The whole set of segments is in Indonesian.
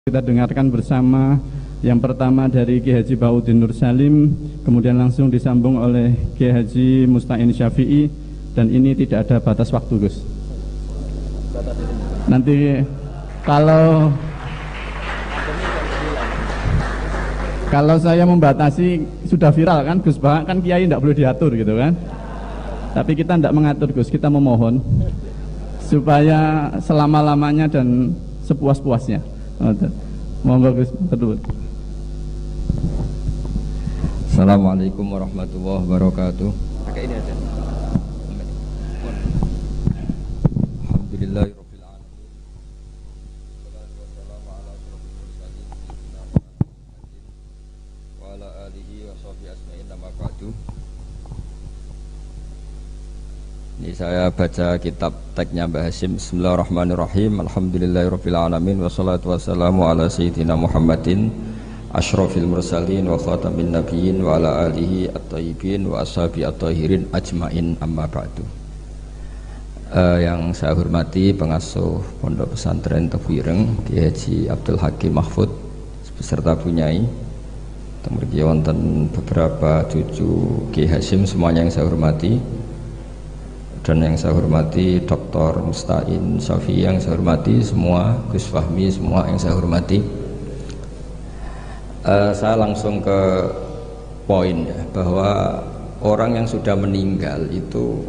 Kita dengarkan bersama yang pertama dari Ki Haji Baudin Nur Salim, kemudian langsung disambung oleh Ki Haji Musta'in Syafi'i, dan ini tidak ada batas waktu, Gus. Nanti kalau saya membatasi sudah viral kan Gus, Pak, kan Kiai tidak boleh diatur gitu kan. Tapi kita tidak mengatur, Gus, kita memohon supaya selama-lamanya dan sepuas-puasnya. Monggo Gus, terus. Assalamualaikum warahmatullahi wabarakatuh. Pakai ini aja. Alhamdulillahirabbil alamin. Wassalatu wassalamu ala asyrofil mursalin sayyidina Muhammadin wa ala alihi wa sahbihi ajmain, amma ba'du. Ini saya baca kitab tagnya Mbah Hasyim. Bismillahirrahmanirrahim. Alhamdulillahirabbil alamin wassalatu wassalamu ala sayyidina Muhammadin asyrofil mursalin wa khatamin nabiyyin wa ala alihi at-thayyibin wa ashabi at-tahirin ajmain, amma ba'du. Yang saya hormati pengasuh Pondok Pesantren Tebu Ireng Ki Haji Abdul Hakim Mahfud beserta Bunyai, mriki wonten beberapa cucu Ki Hasyim, semuanya yang saya hormati, dan yang saya hormati Dr. Musta'in Syafi'i, yang saya hormati semua, Gus Fahmi, semua yang saya hormati. Saya langsung ke poin ya, bahwa orang yang sudah meninggal itu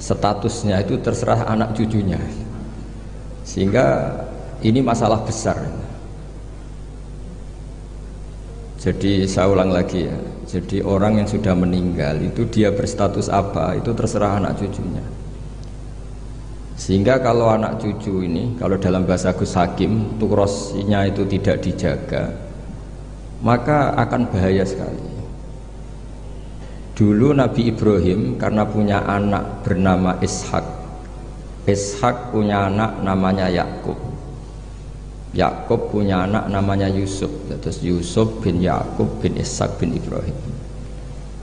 statusnya itu terserah anak cucunya, sehingga ini masalah besar. Jadi saya ulang lagi ya, jadi orang yang sudah meninggal itu dia berstatus apa itu terserah anak cucunya. Sehingga kalau anak cucu ini, kalau dalam bahasa Gus Hakim, tukrosnya itu tidak dijaga, maka akan bahaya sekali. Dulu Nabi Ibrahim karena punya anak bernama Ishak, Ishak punya anak namanya Yakub, Yakub punya anak namanya Yusuf, terus Yusuf bin Yakub bin Ishak bin Ibrahim.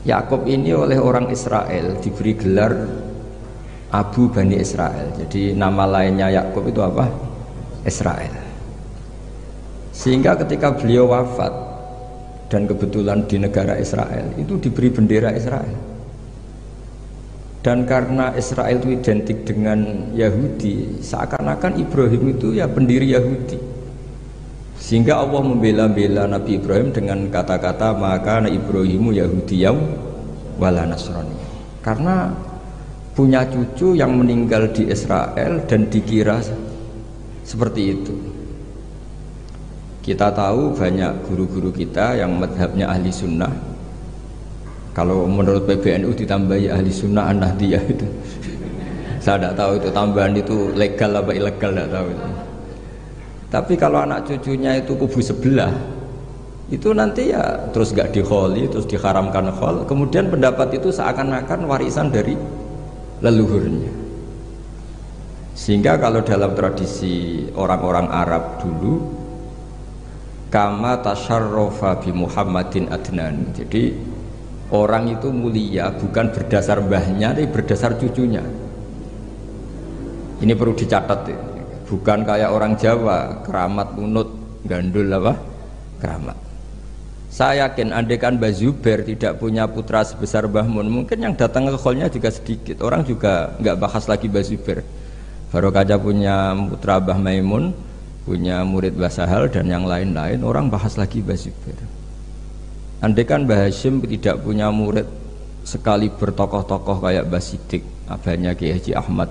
Yakub ini oleh orang Israel diberi gelar Abu Bani Israel. Jadi nama lainnya Yakub itu apa? Israel. Sehingga ketika beliau wafat, dan kebetulan di negara Israel itu diberi bendera Israel. Dan karena Israel itu identik dengan Yahudi, seakan-akan Ibrahim itu ya pendiri Yahudi. Sehingga Allah membela-bela Nabi Ibrahim dengan kata-kata maka Ibrahimu Yahudiyam wala Nasrani, karena punya cucu yang meninggal di Israel dan dikira seperti itu. Kita tahu banyak guru-guru kita yang madhabnya ahli sunnah. Kalau menurut PBNU ditambahi ahli sunnah an-nahdiyah itu saya tidak tahu itu tambahan itu legal apa ilegal, tidak tahu itu. Tapi kalau anak cucunya itu kubu sebelah, itu nanti ya terus gak dikholi, terus diharamkan khol, kemudian pendapat itu seakan-akan warisan dari leluhurnya. Sehingga kalau dalam tradisi orang-orang Arab dulu, kama tasyarrafa bi Muhammadin adnan, jadi orang itu mulia bukan berdasar mbahnya tapi berdasar cucunya. Ini perlu dicatat ya. Bukan kayak orang Jawa keramat munut gandul apa keramat. Saya yakin andaikan Mbah Zubair tidak punya putra sebesar Mbah Mun, mungkin yang datang ke kholnya juga sedikit. Orang juga nggak bahas lagi Mbah Zubair. Baru kaca punya putra Mbah Maimun, punya murid Mbah Sahal dan yang lain-lain, orang bahas lagi Mbah Zubair. Andaikan Mbah Hasyim tidak punya murid sekali bertokoh-tokoh kayak Mbah Siddiq, abahnya Kiai Haji Ahmad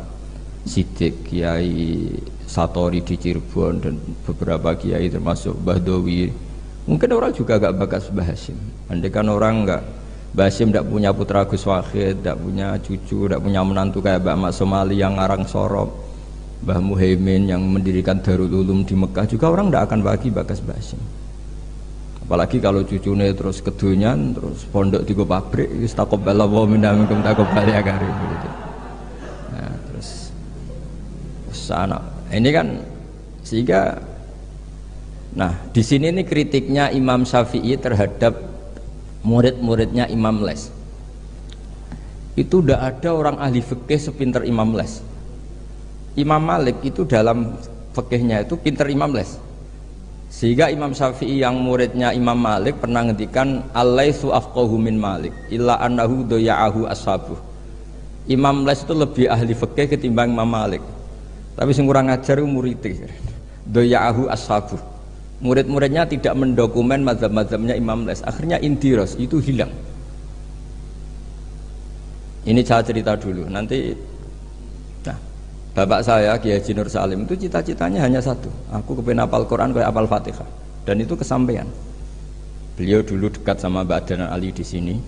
Siddiq, Kiai Satori di Cirebon, dan beberapa kiai termasuk Mbah Dowi, mungkin orang juga gak bakas Mbah Hasyim. Andaikan orang enggak, Mbah Hasyim tidak punya putra Gus Wahid, tidak punya cucu, tidak punya menantu kayak Mbah Ahmad Somali yang ngarang Sorop, Mbah Muhaimin yang mendirikan Darul Ulum di Mekah, juga orang tidak akan bagi bakas Mbah Hasyim. Apalagi kalau cucunya terus kedunyan, terus pondok di pabrik, istaqobbalallahu minna minkum taqabbal ya karim gitu. Nah, terus sana ini kan, sehingga nah di sini ini kritiknya Imam Syafi'i terhadap murid-muridnya Imam Les. Itu tidak ada orang ahli fikih sepinter Imam Les. Imam Malik itu dalam fikihnya itu pinter Imam Les. Sehingga Imam Syafi'i yang muridnya Imam Malik pernah ngendikan al-laitsu afqahu min Malik illa annahu daya'ahu ashabuh. Imam Lais itu lebih ahli fikih ketimbang Imam Malik. Tapi sing kurang ajar itu muridnya. Daya'ahu ashabuh. Murid-muridnya tidak mendokumen mazhab-mazhabnya Imam Lais. Akhirnya indiros itu hilang. Ini saya cerita dulu. Nanti bapak saya Kiai Haji Nur Salim itu cita-citanya hanya satu, aku kepengen hafal Quran kayak hafal Fatihah, dan itu kesampaian. Beliau dulu dekat sama Mbak Adnan Ali di sini.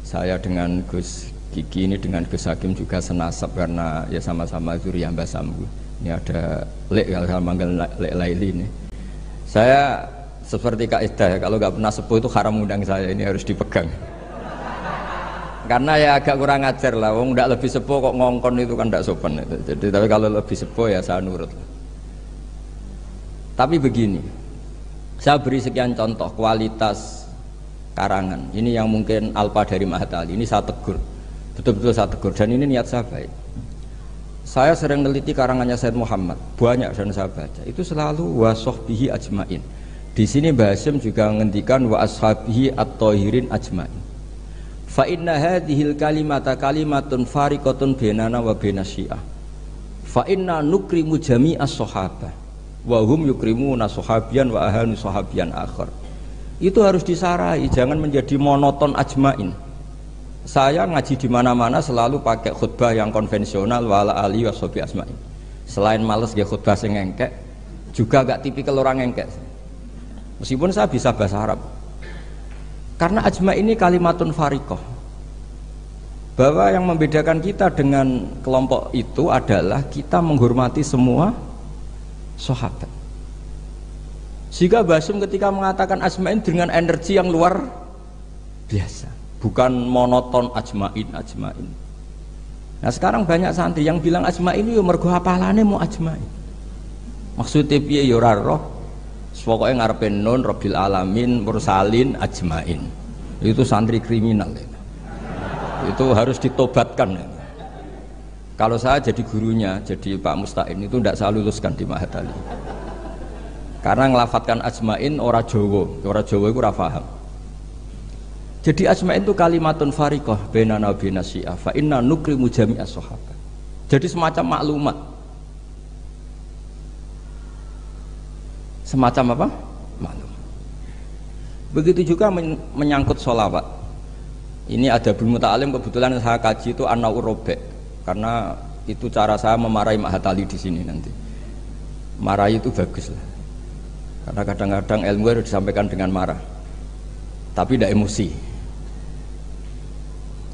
Saya dengan Gus Kiki ini dengan Gus Hakim juga senasab karena ya sama-sama zuriyah Mbah Sambu. Ini ada Lek kalau manggil Lek Laili ini. Saya seperti kaidah kalau nggak pernah sepuh itu haram undang saya, ini harus dipegang. Karena ya agak kurang ajar lah, wong ndak lebih sepuh kok ngongkon itu kan ndak sopan itu. Jadi tapi kalau lebih sepuh ya saya nurut. Tapi begini, saya beri sekian contoh kualitas karangan. Ini yang mungkin alpa dari Mahat Ali. Ini saya tegur, betul-betul saya tegur. Dan ini niat saya baik. Saya sering neliti karangannya Said Muhammad, banyak dan saya baca. Itu selalu wa sahbihi ajmain. Di sini Mbah Hasyim juga menghentikan wa ashabihi at-thahirin ajmain. Fa inna hadhil kalimata kalimatun fariqatun bainana wa bainas syiah. Fa inna nukrimu jami'as sahabah wa hum yukrimuna sahabiyan wa ahanu sahabiyan akhar. Itu harus disarai, jangan menjadi monoton ajmain. Saya ngaji di mana-mana selalu pakai khutbah yang konvensional wala ali washabi asmain. Selain males nggih khutbah sing engkek, juga gak tipikal orang engkek. Meskipun saya bisa bahasa Arab. Karena ajma ini kalimatun fariqah, bahwa yang membedakan kita dengan kelompok itu adalah kita menghormati semua sahabat. Sehingga Mbah Hasyim ketika mengatakan ajmain dengan energi yang luar biasa, bukan monoton ajmain. Nah sekarang banyak santri yang bilang ajmain itu mergo hafalane mau ajmain. Maksudnya piye ya ora roh. Pokoknya ngarepe nun Rabbil Alamin mursalin ajmain. Itu santri kriminal itu harus ditobatkan. Kalau saya jadi gurunya, jadi Pak Musta'in itu tidak saya luluskan di Mahat Ali. Karena ngelafatkan ajmain orang Jawa itu ora paham. Jadi ajmain itu kalimatun fariqah bainana wa bainas syiah fa inna nukrimu jami'as sahabah. Jadi semacam maklumat. Semacam apa? Maklum. Begitu juga menyangkut sholawat. Ini ada Bul Muta'alim, kebetulan saya kaji itu An-Naur Robek, karena itu cara saya memarahi Mahat Ali di sini nanti. Marahi itu bagus lah, karena kadang-kadang ilmu harus disampaikan dengan marah, tapi tidak emosi.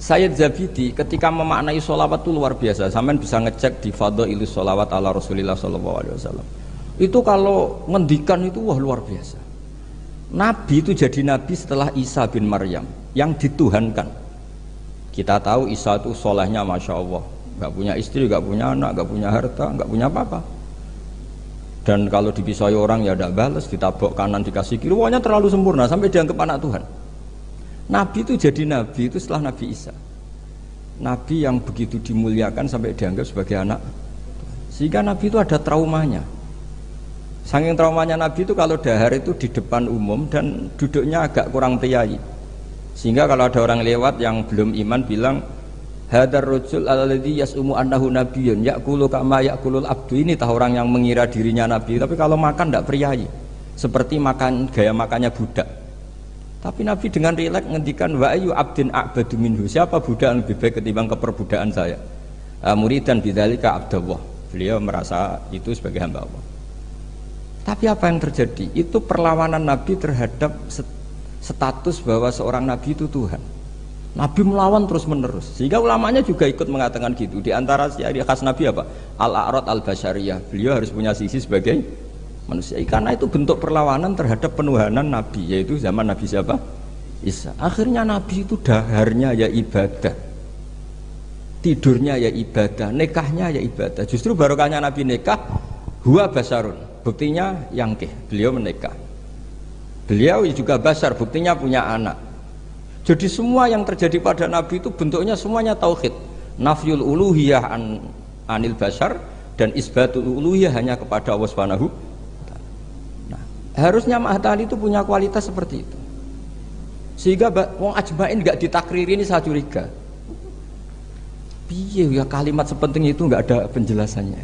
Sayyid Zabidi ketika memaknai sholawat itu luar biasa. Sampean bisa ngecek di Fadhailus Sholawat ala Rasulillah sallallahu alaihi wasallam. Itu kalau ngendikan itu wah luar biasa. Nabi itu jadi nabi setelah Isa bin Maryam yang dituhankan. Kita tahu Isa itu solehnya masya Allah, nggak punya istri, nggak punya anak, nggak punya harta, nggak punya apa-apa. Dan kalau dipisai orang ya tidak balas, ditabok kanan dikasih kiri, pokoknya terlalu sempurna sampai dianggap anak Tuhan. Nabi itu jadi nabi itu setelah Nabi Isa. Nabi yang begitu dimuliakan sampai dianggap sebagai anak. Sehingga Nabi itu ada traumanya. Saking traumanya Nabi itu kalau dahar itu di depan umum dan duduknya agak kurang priayi. Sehingga kalau ada orang lewat yang belum iman bilang hadar rajul alladzi yas'umu annahu nabiyyun ya'kulu kama ya'kulul abdu. Ini tahu orang yang mengira dirinya nabi, tapi kalau makan tidak priayi. Seperti makan gaya makannya budak. Tapi Nabi dengan rileks ngendikan wa ayu abdin a'badu minhu. Siapa budak yang lebih baik ketimbang keperbudakan saya? Muridan bidzalika abdullah. Beliau merasa itu sebagai hamba Allah. Tapi apa yang terjadi? Itu perlawanan Nabi terhadap status bahwa seorang Nabi itu Tuhan. Nabi melawan terus menerus. Sehingga ulamanya juga ikut mengatakan gitu. Di antara ciri khas Nabi apa? Al-a'rad al-basyariyah. Beliau harus punya sisi sebagai manusia. Karena itu bentuk perlawanan terhadap penuhanan Nabi. Yaitu zaman Nabi siapa? Isa. Akhirnya Nabi itu daharnya ya ibadah, tidurnya ya ibadah, nikahnya ya ibadah. Justru barokahnya Nabi nikah, huwa basarun. Buktinya yangkih, beliau menikah. Beliau juga basar, buktinya punya anak. Jadi semua yang terjadi pada Nabi itu bentuknya semuanya tauhid. Nafyul uluhiyah anil basar dan isbatul uluhiyah hanya kepada Allah Subhanahu. Nah, Harusnya Mahatali itu punya kualitas seperti itu. Sehingga wong ajmain nggak ditakriri, ini saya curiga. Piye ya kalimat sepenting itu nggak ada penjelasannya,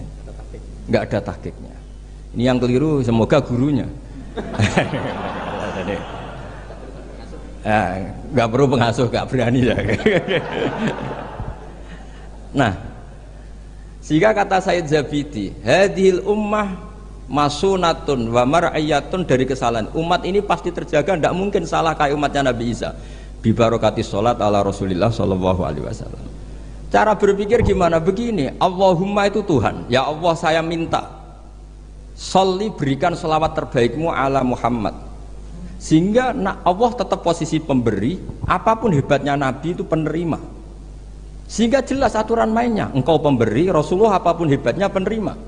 nggak ada tahqiqnya. Ini yang keliru, semoga gurunya. Nggak perlu pengasuh, nggak berani ya. Nah, sehingga kata Said Zabidi, hadhil ummah masunatun wa mar'iyatun, dari kesalahan. Umat ini pasti terjaga, tidak mungkin salah kayak umatnya Nabi Isa. Bi barokati sholat ala Rasulillah sallallahu alaihi wasallam. Cara berpikir gimana? Begini, Allahumma itu Tuhan. Ya Allah, saya minta sholli, berikan sholawat terbaikmu ala Muhammad. Sehingga Allah tetap posisi pemberi, apapun hebatnya Nabi itu penerima. Sehingga jelas aturan mainnya, engkau pemberi, Rasulullah apapun hebatnya penerima.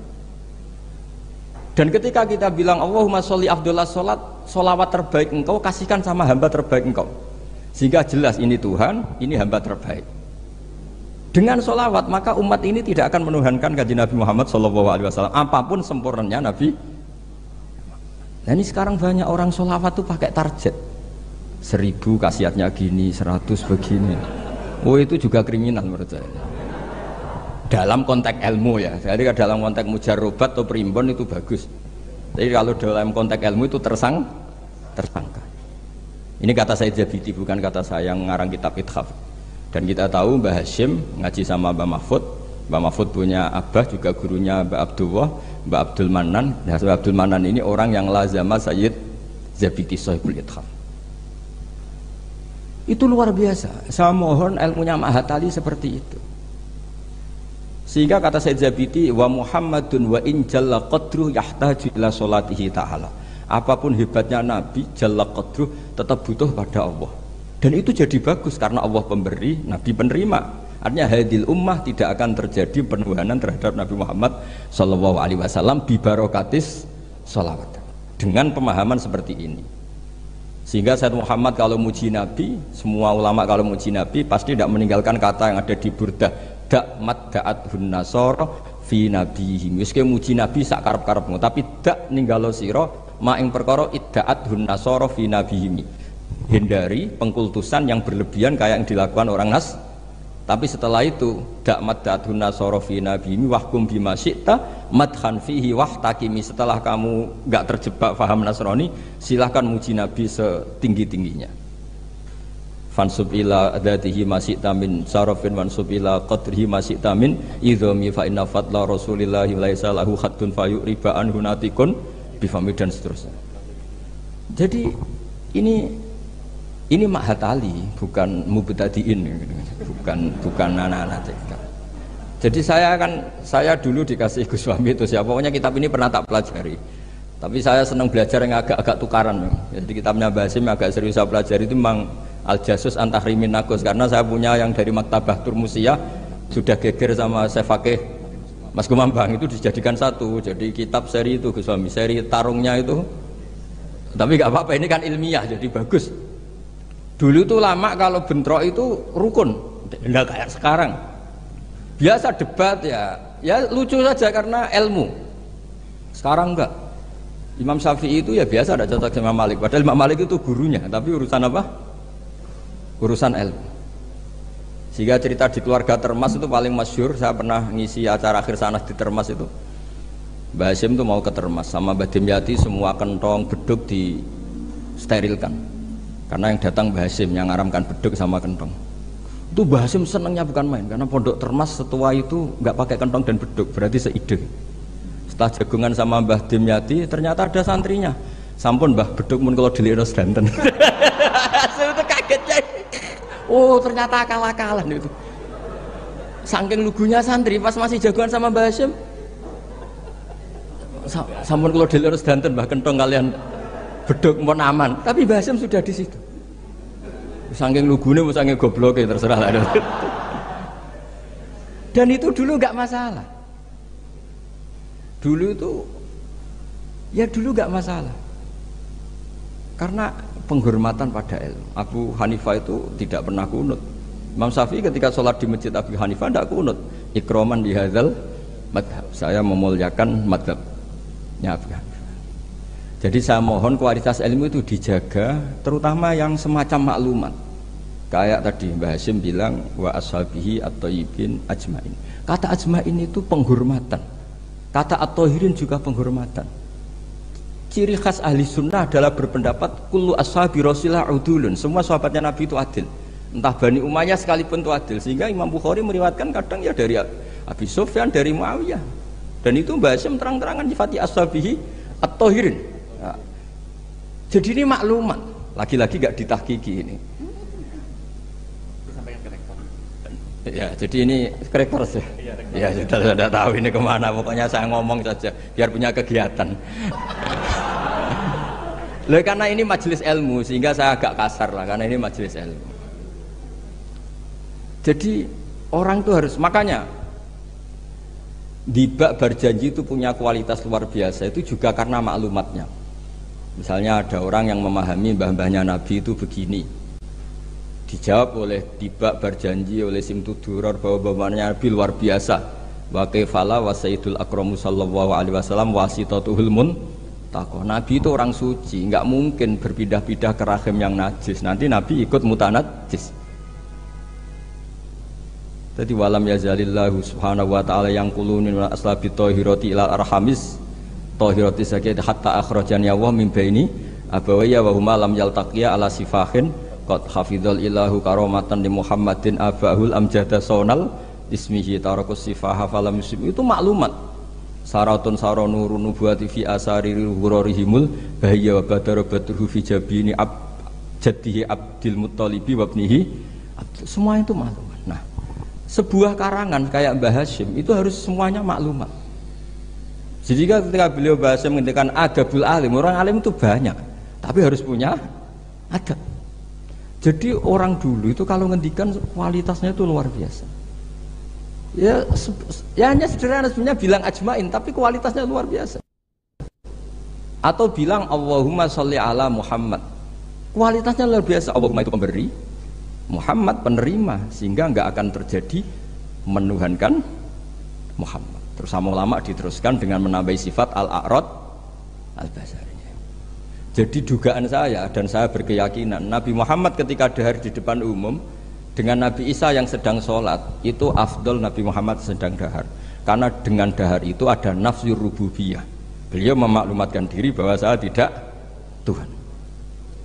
Dan ketika kita bilang Allahumma sholli afdhalus sholat, sholawat terbaik engkau kasihkan sama hamba terbaik engkau. Sehingga jelas ini Tuhan, ini hamba terbaik. Dengan sholawat maka umat ini tidak akan menuhankan kanjeng Nabi Muhammad SAW apapun sempurnanya Nabi. Nah ini sekarang banyak orang sholawat tuh pakai target 1000 khasiatnya gini, 100 begini. Oh itu juga kriminal menurut saya. Dalam konteks ilmu ya, jadi dalam konteks mujarrobat atau primbon itu bagus. Jadi kalau dalam konteks ilmu itu tersangka. Ini kata Said Zabidi, bukan kata saya yang ngarang kitab Ithaf. Dan kita tahu Mbah Hashim ngaji sama Mbah Mahfud. Mbah Mahfud punya abah juga gurunya Mbah Abdullah, Mbah Abdul Manan. Nah, Mbah Abdul Manan ini orang yang lazama Sayyid Zabidi Sahibul Ithaf. Itu luar biasa. Saya mohon ilmunya Mahatali seperti itu. Sehingga kata Sayyid Zabidi, wa Muhammadun wa in jalla qadruh yahtaju ila sholatihi ta'ala. Apapun hebatnya Nabi, jalla qadruh tetap butuh pada Allah. Dan itu jadi bagus karena Allah pemberi, Nabi penerima. Artinya hadil ummah tidak akan terjadi penuhanan terhadap Nabi Muhammad SAW bi barokatis sholawat. Dengan pemahaman seperti ini. Sehingga Sayyid Muhammad kalau muji Nabi, semua ulama kalau muji Nabi pasti tidak meninggalkan kata yang ada di Burdah, da'mat da'adhun nasara fi nabihim. Wis ke muji Nabi sak karep-karepmu, tapi dak ninggalo sira ma ing perkara idda'adhun nasara fi nabihim. Hindari pengkultusan yang berlebihan kayak yang dilakukan orang Nas. Tapi setelah itu da'mat da'adhun nasara fi nabihim wahkum bima syi'ta madhan fihi wahtakimi. Setelah kamu enggak terjebak faham Nasrani, silahkan muji Nabi setinggi-tingginya. Fansub ila dzatihi masyi'ta min sarafin wansub ila qadrihi masyi'ta min idhami fa inna fadla rasulillahi laisa lahu khaddun fayuriba anhu natikun bifami, dan seterusnya. Jadi ini Mahatali, bukan mubtadiin, bukan anak-anak TK. Jadi saya dulu dikasih Gus Fahmi itu siapa, pokoknya kitab ini pernah tak pelajari. Tapi saya senang belajar yang agak tukaran. Jadi kitabnya Basim agak serius saya pelajari itu memang Al-Jasus Antahrimin Nagus, karena saya punya yang dari Maktabah Turmusiyah sudah geger sama saya Fakih Mas Kumambang, itu dijadikan satu. Jadi kitab seri itu Gus Fahmi, seri tarungnya itu. Tapi nggak apa-apa, ini kan ilmiah jadi bagus. Dulu itu lama kalau bentrok itu rukun, tidak kayak sekarang. Biasa debat ya lucu saja karena ilmu. Sekarang enggak. Imam Syafi'i itu ya biasa ada cocok sama Imam Malik. Padahal Imam Malik itu gurunya, tapi urusan apa? Urusan ilmu. Sehingga cerita di keluarga Termas itu paling masyhur. Saya pernah ngisi acara akhir sanas di Termas itu. Mbah Hasyim itu mau ke Termas sama Mbah Dimyati, semua kentong beduk disterilkan. Karena yang datang Mbah Hasyim yang ngaramkan beduk sama kentong. Itu Mbah Hasyim senangnya bukan main, karena pondok Termas setua itu nggak pakai kentong dan beduk, berarti seide. Setelah jagungan sama Mbah Dimyati, ternyata ada santrinya. Sampun Mbah beduk mun kalau dilihat danten. Itu kagetnya. Oh ternyata akal-akalan itu. Saking lugunya santri pas masih jagungan sama Mbah Hasyim. Sampun kalau dilihat danten Mbah kentong kalian beduk pun aman, tapi Mbah Hasyim sudah di situ. Saking lugune, saking gobloknya terserah lah. Dan itu dulu nggak masalah. Dulu nggak masalah. Karena penghormatan pada ilmu. Abu Hanifah itu tidak pernah kunut. Imam Syafi'i ketika sholat di masjid Abu Hanifah tidak kunut. Ikroman bihadzal madhab. Saya memuliakan madhabnya Abu Hanifah. Jadi saya mohon kualitas ilmu itu dijaga, terutama yang semacam maklumat. Kayak tadi Mbah Hasyim bilang wa ashabihi at-thayyibin ajmain. Kata ajmain itu penghormatan. Kata at-thahirin juga penghormatan. Ciri khas ahli sunnah adalah berpendapat kullu ashabi Rasulillah udulun. Semua sahabatnya Nabi itu adil. Entah Bani Umayyah sekalipun itu adil. Sehingga Imam Bukhari meriwayatkan kadang ya dari Abi Sufyan, dari Muawiyah. Dan itu Mbah Hasyim terang-terangan nyifati ashabihi at-thahirin. Nah, jadi ini maklumat, lagi-lagi gak ditahkiki ini. Ya, jadi ini rektor sih. Ya, sudah tahu ini kemana. Pokoknya saya ngomong saja, biar punya kegiatan. Loh, karena ini majelis ilmu, sehingga saya agak kasar lah, karena ini majelis ilmu. Jadi orang itu harus, makanya dibak berjanji itu punya kualitas luar biasa. Itu juga karena maklumatnya. Misalnya ada orang yang memahami mbah-mbahnya Nabi itu begini, dijawab oleh dibak berjanji oleh Simtuduror bahwa mbah-mbahnya Nabi luar biasa. Wa kaifala wa sayyidul akramu sallallahu alaihi wasallam wasitatuhul muntaqah. Nabi itu orang suci, enggak mungkin berpindah-pindah ke rahim yang najis. Nanti Nabi ikut mutanajis. Jadi walam yazalillahu subhanahu wa ta'ala yang kulunin wa aslabi tohiroti ilal arhamis tohiroti sakit hatta akhrajani Allah min baini abawaya wa huma lam yaltaqiya ala sifahin qad hafidhal ilahu karomatan li Muhammadin abahul amjada sonal ismihi tarakus sifaha falam yusib. Itu maklumat saratun saronuru nubuwati fi asari hurorihimul bahaya wa badarabatuhu fi jabini jadihi abdil muttalibi wabnihi. Semua itu maklumat. Nah, sebuah karangan kayak Mbah Hasyim itu harus semuanya maklumat. Jadi ketika beliau Mbah Hasyim menghentikan adabul alim, orang alim itu banyak, tapi harus punya adab. Jadi orang dulu itu kalau ngendikan kualitasnya itu luar biasa. Ya hanya sederhana sebenarnya bilang ajmain, tapi kualitasnya luar biasa. Atau bilang Allahumma sholli ala Muhammad, kualitasnya luar biasa. Allahumma itu pemberi, Muhammad penerima, sehingga nggak akan terjadi menuhankan Muhammad. Terus sama ulama diteruskan dengan menambahi sifat al-a'rad al-basari. Jadi dugaan saya dan saya berkeyakinan Nabi Muhammad ketika dahar di depan umum dengan Nabi Isa yang sedang sholat itu afdol Nabi Muhammad sedang dahar, karena dengan dahar itu ada nafsur rububiyah. Beliau memaklumatkan diri bahwa saya tidak Tuhan.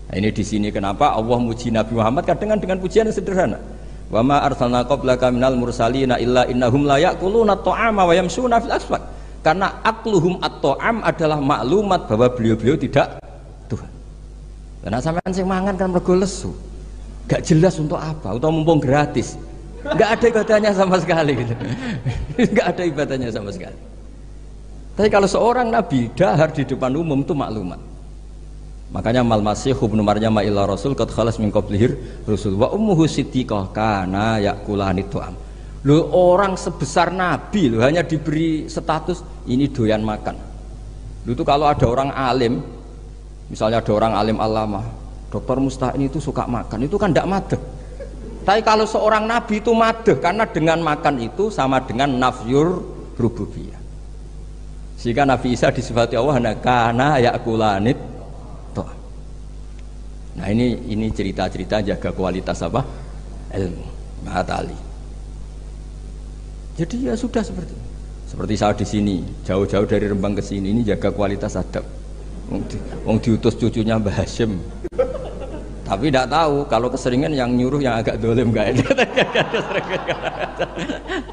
Nah, ini di sini kenapa Allah muji Nabi Muhammad kadang dengan pujian yang sederhana. Wa ma arsalna qablaka minal mursalina illa innahum la ya'kuluna at-ta'ama wa yamshuna fil aswaq. Karena akluhum at-ta'am adalah maklumat bahwa beliau-beliau tidak Tuhan. Karena sampean sing mangan kan mergo lesu. Gak jelas untuk apa, atau mumpung gratis. Gak ada ibadahnya sama sekali gitu. Gak ada ibadahnya sama sekali. Tapi kalau seorang nabi dahar di depan umum itu maklumat. Makanya mal masih ibnu Maryam illa rasul qad khalas min qablihir rusul wa ummuhu siddiqah kana yakulani tu'am. Loh, orang sebesar nabi loh hanya diberi status ini doyan makan. Loh, itu kalau ada orang alim, misalnya ada orang alim alama, Dr. Musta'in itu suka makan, itu kan tidak madeh. Tapi kalau seorang nabi itu madeh, karena dengan makan itu sama dengan nafyur rububiyah. Sehingga Nabi Isa disifati Allah kana yakulanit. Nah ini cerita-cerita jaga kualitas apa? Ilmu, Mahatali. Jadi ya sudah seperti saya di sini, jauh-jauh dari Rembang ke sini, ini jaga kualitas adab. Wong diutus cucunya Mbah Hasyim. Tapi tidak tahu kalau keseringan yang nyuruh yang agak dolim enggak.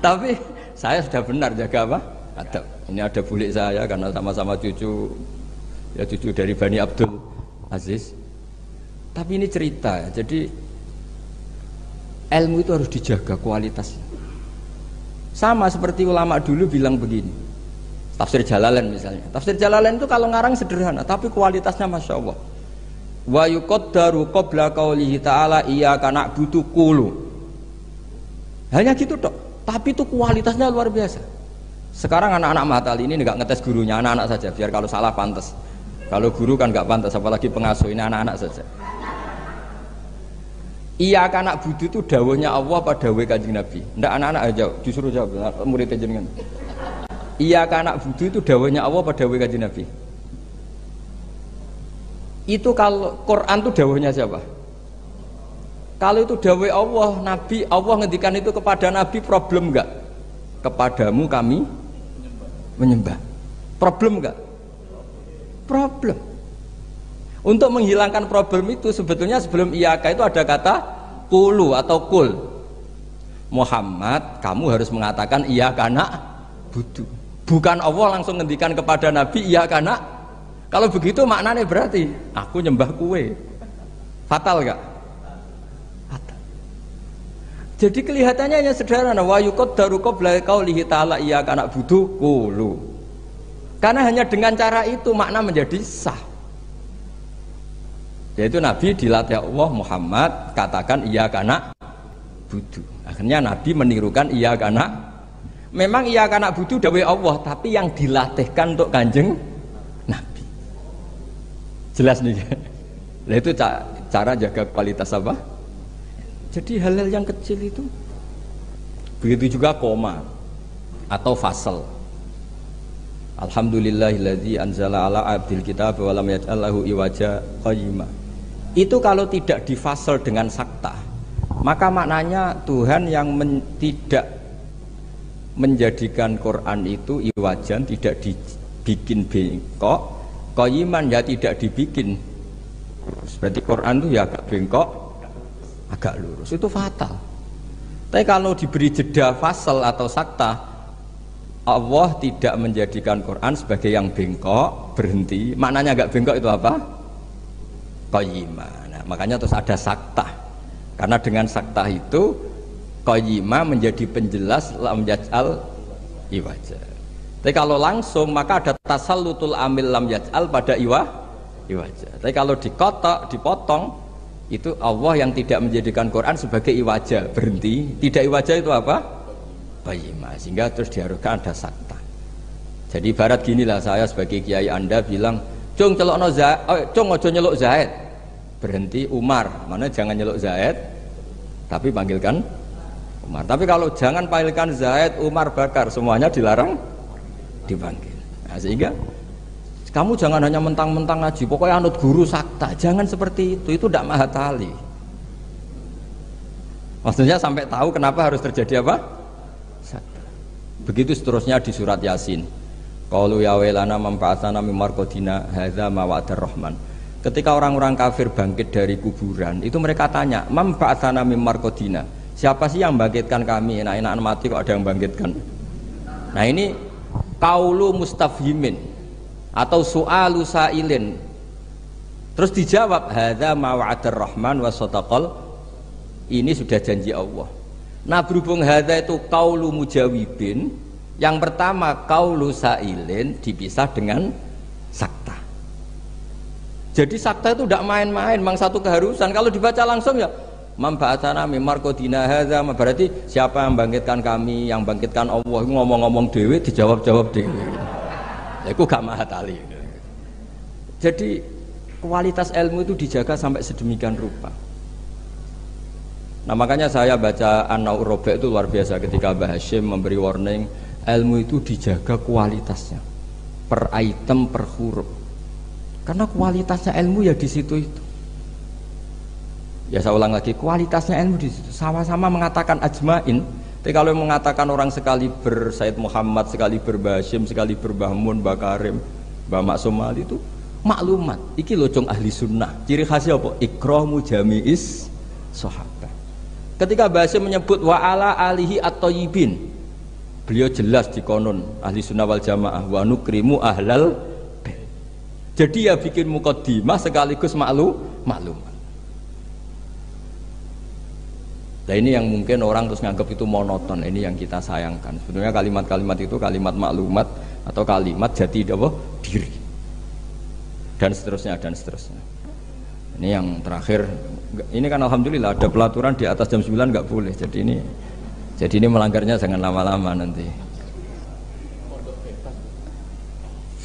Tapi saya sudah benar jaga apa? Adab. Ini ada bulik saya karena sama-sama cucu dari Bani Abdul Aziz. Tapi ini cerita, jadi ilmu itu harus dijaga kualitasnya. Sama seperti ulama dulu bilang begini, tafsir Jalalain misalnya. Tafsir Jalalain itu kalau ngarang sederhana, tapi kualitasnya masya Allah. Wa yuqaddaru qabla qaulihi ta'ala iyyaka na'budu qulu. Hanya gitu dok, tapi itu kualitasnya luar biasa. Sekarang anak-anak Mahatali ini nggak ngetes gurunya, anak-anak saja, biar kalau salah pantas. Kalau guru kan nggak pantas, apalagi pengasuh, ini anak-anak saja. Iya anak budu itu dawuhnya Allah pada dawuh Kanjeng Nabi. Ndak anak-anak aja disuruh jawab murid jenengan. Iya anak budu itu dawuhnya Allah pada dawuh Kanjeng Nabi. Itu kalau Quran itu dawuhnya siapa? Kalau itu dawuh Allah, Nabi, Allah ngendikan itu kepada Nabi, problem enggak? Kepadamu kami menyembah. Problem enggak? Problem. Untuk menghilangkan problem itu sebetulnya sebelum iyaka itu ada kata kulu atau kul. Muhammad, kamu harus mengatakan iyaka na'budu. Bukan Allah langsung ngendikan kepada Nabi iyaka na. Kalau begitu maknanya berarti aku nyembah kue. Fatal enggak? Fatal. Jadi kelihatannya hanya sederhana, wa yuqaddaru qabla qaulihi ta'ala iyyaka na'budu qulu. Karena hanya dengan cara itu makna menjadi sah. Yaitu Nabi dilatih Allah, Muhammad katakan iyyaka na'budu. Akhirnya Nabi menirukan iyyaka na. Memang iyyaka na'budu dawuh Allah, tapi yang dilatihkan untuk Kanjeng Nabi. Jelas nih. Nah itu cara jaga kualitas apa? Jadi hal-hal yang kecil itu. Begitu juga koma atau fasal. Alhamdulillahilladzi anzala ala abdil kitab wa lam yaj'al lahu iwaja qayyima. Itu kalau tidak difasal dengan sakta, maka maknanya Tuhan yang tidak menjadikan Quran itu iwajan, tidak dibikin bengkok, qayyiman ya tidak dibikin. Berarti Quran itu ya agak bengkok, agak lurus. Itu fatal. Tapi kalau diberi jeda fasal atau sakta, Allah tidak menjadikan Quran sebagai yang bengkok, berhenti. Maknanya agak bengkok itu apa? Qayyimah. Nah, makanya terus ada sakta. Karena dengan sakta itu qayyimah menjadi penjelas lam yaj'al iwaja. Tapi kalau langsung maka ada tasallutul amil lam yaj'al pada iwaja. Tapi kalau dikotak, dipotong, itu Allah yang tidak menjadikan Quran sebagai iwaja, berhenti. Tidak iwaja itu apa? Qayyimah. Sehingga terus diharuskan ada sakta. Jadi ibarat ginilah, saya sebagai kiai Anda bilang, "Cung celokno Zaid, cung aja nyeluk Zaid." Berhenti Umar, mana jangan nyeluk Zaid, tapi panggilkan Umar. Tapi kalau jangan panggilkan Zaid, Umar, Bakar, semuanya dilarang dipanggil. Nah, sehingga kamu jangan hanya mentang-mentang ngaji, pokoknya anut guru sakta, jangan seperti itu tidak mahatali. Maksudnya sampai tahu kenapa harus terjadi apa? Sakta. Begitu seterusnya di surat Yasin. Qalu ya wailana manfa'atana mim marqadina hadza ma wa'adar rahman. Ketika orang-orang kafir bangkit dari kuburan, itu mereka tanya, "Man ba'atsana mim marqadina?" Siapa sih yang bangkitkan kami? Enak-enakan mati kok ada yang bangkitkan. Nah, ini qaulu mustafhimin atau su'alu sa'ilin. Terus dijawab, "Hadza ma wa'adar rahman wa sadaqal." Ini sudah janji Allah. Nah, berhubung hadza itu qaulu mujawibin, yang pertama qaulu sa'ilin dipisah dengan sakta. Jadi sakta itu tidak main-main, memang satu keharusan. Kalau dibaca langsung ya Mamba'atana mimar kodina hadza, berarti siapa yang bangkitkan kami, yang bangkitkan Allah, ngomong-ngomong dewe dijawab-jawab dewe. Ya itu gak mahatali. Jadi kualitas ilmu itu dijaga sampai sedemikian rupa. Nah makanya saya baca An-Naur Robe itu luar biasa ketika Mbah Hashim memberi warning, ilmu itu dijaga kualitasnya per item, per huruf. Karena kualitasnya ilmu ya di situ itu. Ya saya ulang lagi, kualitasnya ilmu di situ. Sama-sama mengatakan ajmain. Tapi kalau mengatakan orang sekali ber Said Muhammad, sekali Mbah Hashim, sekali Mbah Mun, Mbah Karim, Mbah Maksum Ali itu maklumat. Iki lho cung ahli sunnah. Ciri khasnya apa? Ikramu jami'is sahabat. Ketika Mbah Hashim menyebut wa ala alihi at-thayyibin, beliau jelas di konon ahli sunnah wal jamaah wa nukrimu ahlal. Jadi ya bikin mukaddimah sekaligus maklumat. Nah ini yang mungkin orang terus nganggap itu monoton. Ini yang kita sayangkan. Sebenarnya kalimat-kalimat itu kalimat maklumat atau kalimat jati diri. Dan seterusnya dan seterusnya. Ini yang terakhir. Ini kan alhamdulillah ada pelaturan di atas jam 9 nggak boleh. Jadi ini melanggarnya jangan lama-lama nanti.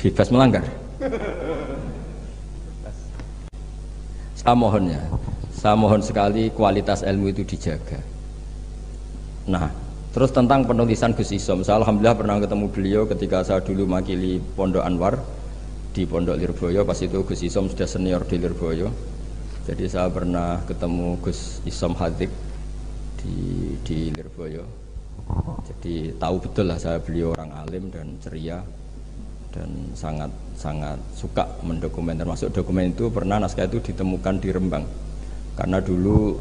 Bebas melanggar. Saya mohon sekali kualitas ilmu itu dijaga. Nah, terus tentang penulisan Gus Isom, saya alhamdulillah pernah ketemu beliau ketika saya dulu makili Pondok Anwar. di Pondok Lirboyo. Pas itu Gus Isom sudah senior di Lirboyo. Jadi saya pernah ketemu Gus Isom Hadik di Lirboyo. Jadi tahu betul lah beliau orang alim dan ceria dan sangat suka mendokumenter. Termasuk dokumen itu pernah naskah itu ditemukan di Rembang. Karena dulu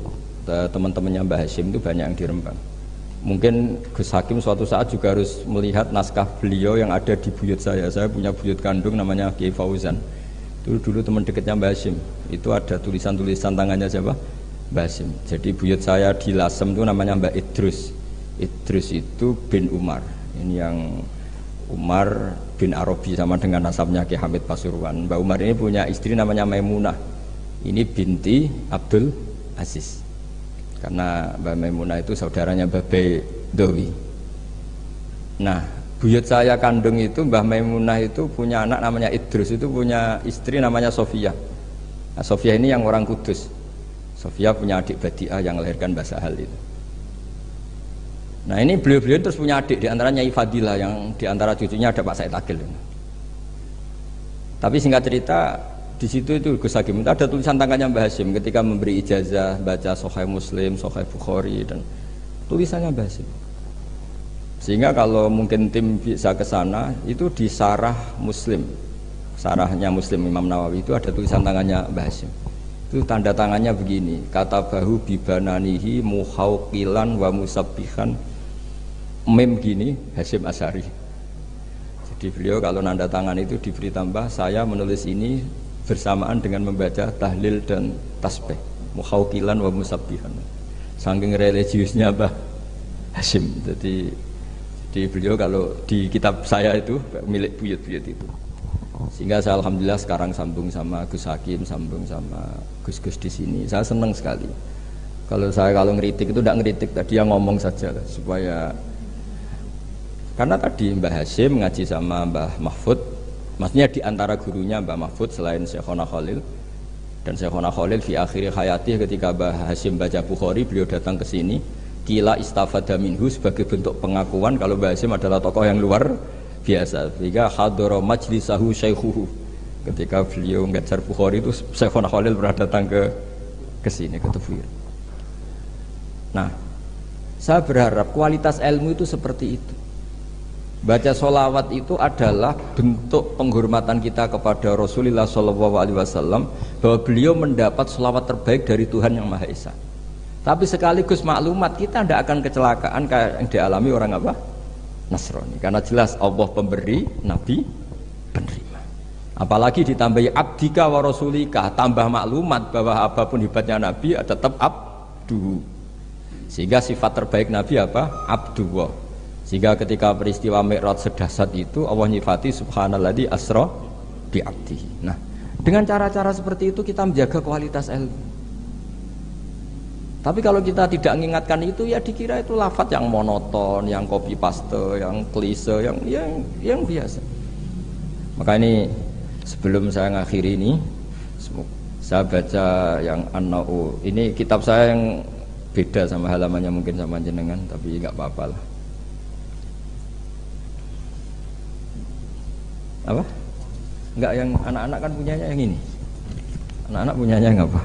teman-temannya Mbah Hashim itu banyak yang di Rembang. Mungkin Gus Hakim suatu saat juga harus melihat naskah beliau yang ada di buyut saya. Saya punya buyut kandung namanya Kiai Fauzan. Itu dulu teman dekatnya Mbah Hashim. Itu ada tulisan-tulisan tangannya siapa? Mbah Hashim. Jadi buyut saya di Lasem itu namanya Mbak Idrus. Idrus itu bin Umar. Ini yang Umar bin Arabi sama dengan nasabnya Kiai Hamid Pasuruan. Mbak Umar ini punya istri namanya Maimunah. Ini binti Abdul Aziz. Karena Mbak Maimunah itu saudaranya Mbah Bedowi. Nah, buyut saya kandung itu Mbah Maimunah itu punya anak namanya Idrus, itu punya istri namanya Sofia. Nah, Sofia ini yang orang Kudus. Sofia punya adik Badiah yang melahirkan Mbah Sahal itu. Nah, ini beliau-beliau terus punya adik, diantaranya Ifadilah, yang diantara cucunya ada Pak Said Akil. Tapi singkat cerita, di situ itu Gus Hakim itu ada tulisan tangannya Mbah Hashim ketika memberi ijazah baca Sahih Muslim, Sahih Bukhari, dan tulisannya Mbah Hashim. Sehingga kalau mungkin tim bisa ke sana, itu di Sarah Muslim, Sarahnya Muslim Imam Nawawi itu ada tulisan tangannya Mbah Hashim. Itu tanda tangannya begini, kata bahu bibananihi muhauqilan wa musabbihan, mem gini Hashim Asy'ari. Jadi beliau kalau nanda tangan itu diberi tambah, saya menulis ini bersamaan dengan membaca tahlil dan tasbih, muhauqilan wa musabbihan. Saking religiusnya Mbah Hashim. Jadi beliau kalau di kitab saya itu milik buyut-buyut itu. Sehingga saya alhamdulillah sekarang sambung sama Gus Hakim, sambung sama Gus-gus di sini. Saya senang sekali. Kalau ngeritik itu tidak ngeritik, tadi yang ngomong saja lah, supaya karena tadi Mbah Hashim ngaji sama Mbah Mahfud. Maksudnya di antara gurunya Mbah Mahfud selain Syekhona Khalil, dan Syekhona Khalil fi akhir hayatih ketika Mbah Hashim baca Bukhari, beliau datang ke sini, kila istafada minhu sebagai bentuk pengakuan kalau Mbah Hashim adalah tokoh yang luar biasa. Sehingga hadara majlisahu syaikhuhu, ketika beliau ngajar Bukhari itu Syekhona Khalil pernah datang ke sini, ke Tufir. Nah, saya berharap kualitas ilmu itu seperti itu. Baca sholawat itu adalah bentuk penghormatan kita kepada Rasulullah SAW, bahwa beliau mendapat sholawat terbaik dari Tuhan yang Maha Esa. Tapi sekaligus maklumat, kita tidak akan kecelakaan kayak yang dialami orang apa? Nasrani. Karena jelas Allah pemberi, Nabi penerima. Apalagi ditambahi abdika wa rasulika, tambah maklumat bahwa apapun hebatnya Nabi tetap abdu. Sehingga sifat terbaik Nabi apa? Abdullah. Sehingga ketika peristiwa Mi'raj sedahsyat itu Allah nyifati subhanalladzi asra bi abdihi. Nah, dengan cara-cara seperti itu kita menjaga kualitas ilmu. Tapi kalau kita tidak mengingatkan itu, ya dikira itu lafaz yang monoton, yang copy paste, yang klise, yang biasa. Maka ini sebelum saya ngakhiri ini, saya baca yang An-Na'u. Ini kitab saya yang beda sama halamannya mungkin sama jenengan, tapi nggak apa-apa lah. Apa? Enggak, yang anak-anak kan punyanya yang ini. Anak-anak punyanya yang apa?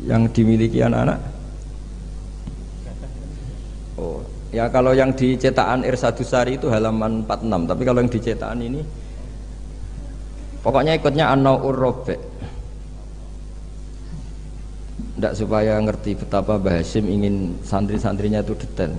Yang dimiliki anak-anak? Oh, ya kalau yang di cetakan Irsadusari itu halaman 46, tapi kalau yang di cetakan ini pokoknya ikutnya An-Naw'ur Rabi'. Tidak, supaya ngerti betapa Mbah Hashim ingin santri-santrinya itu detail.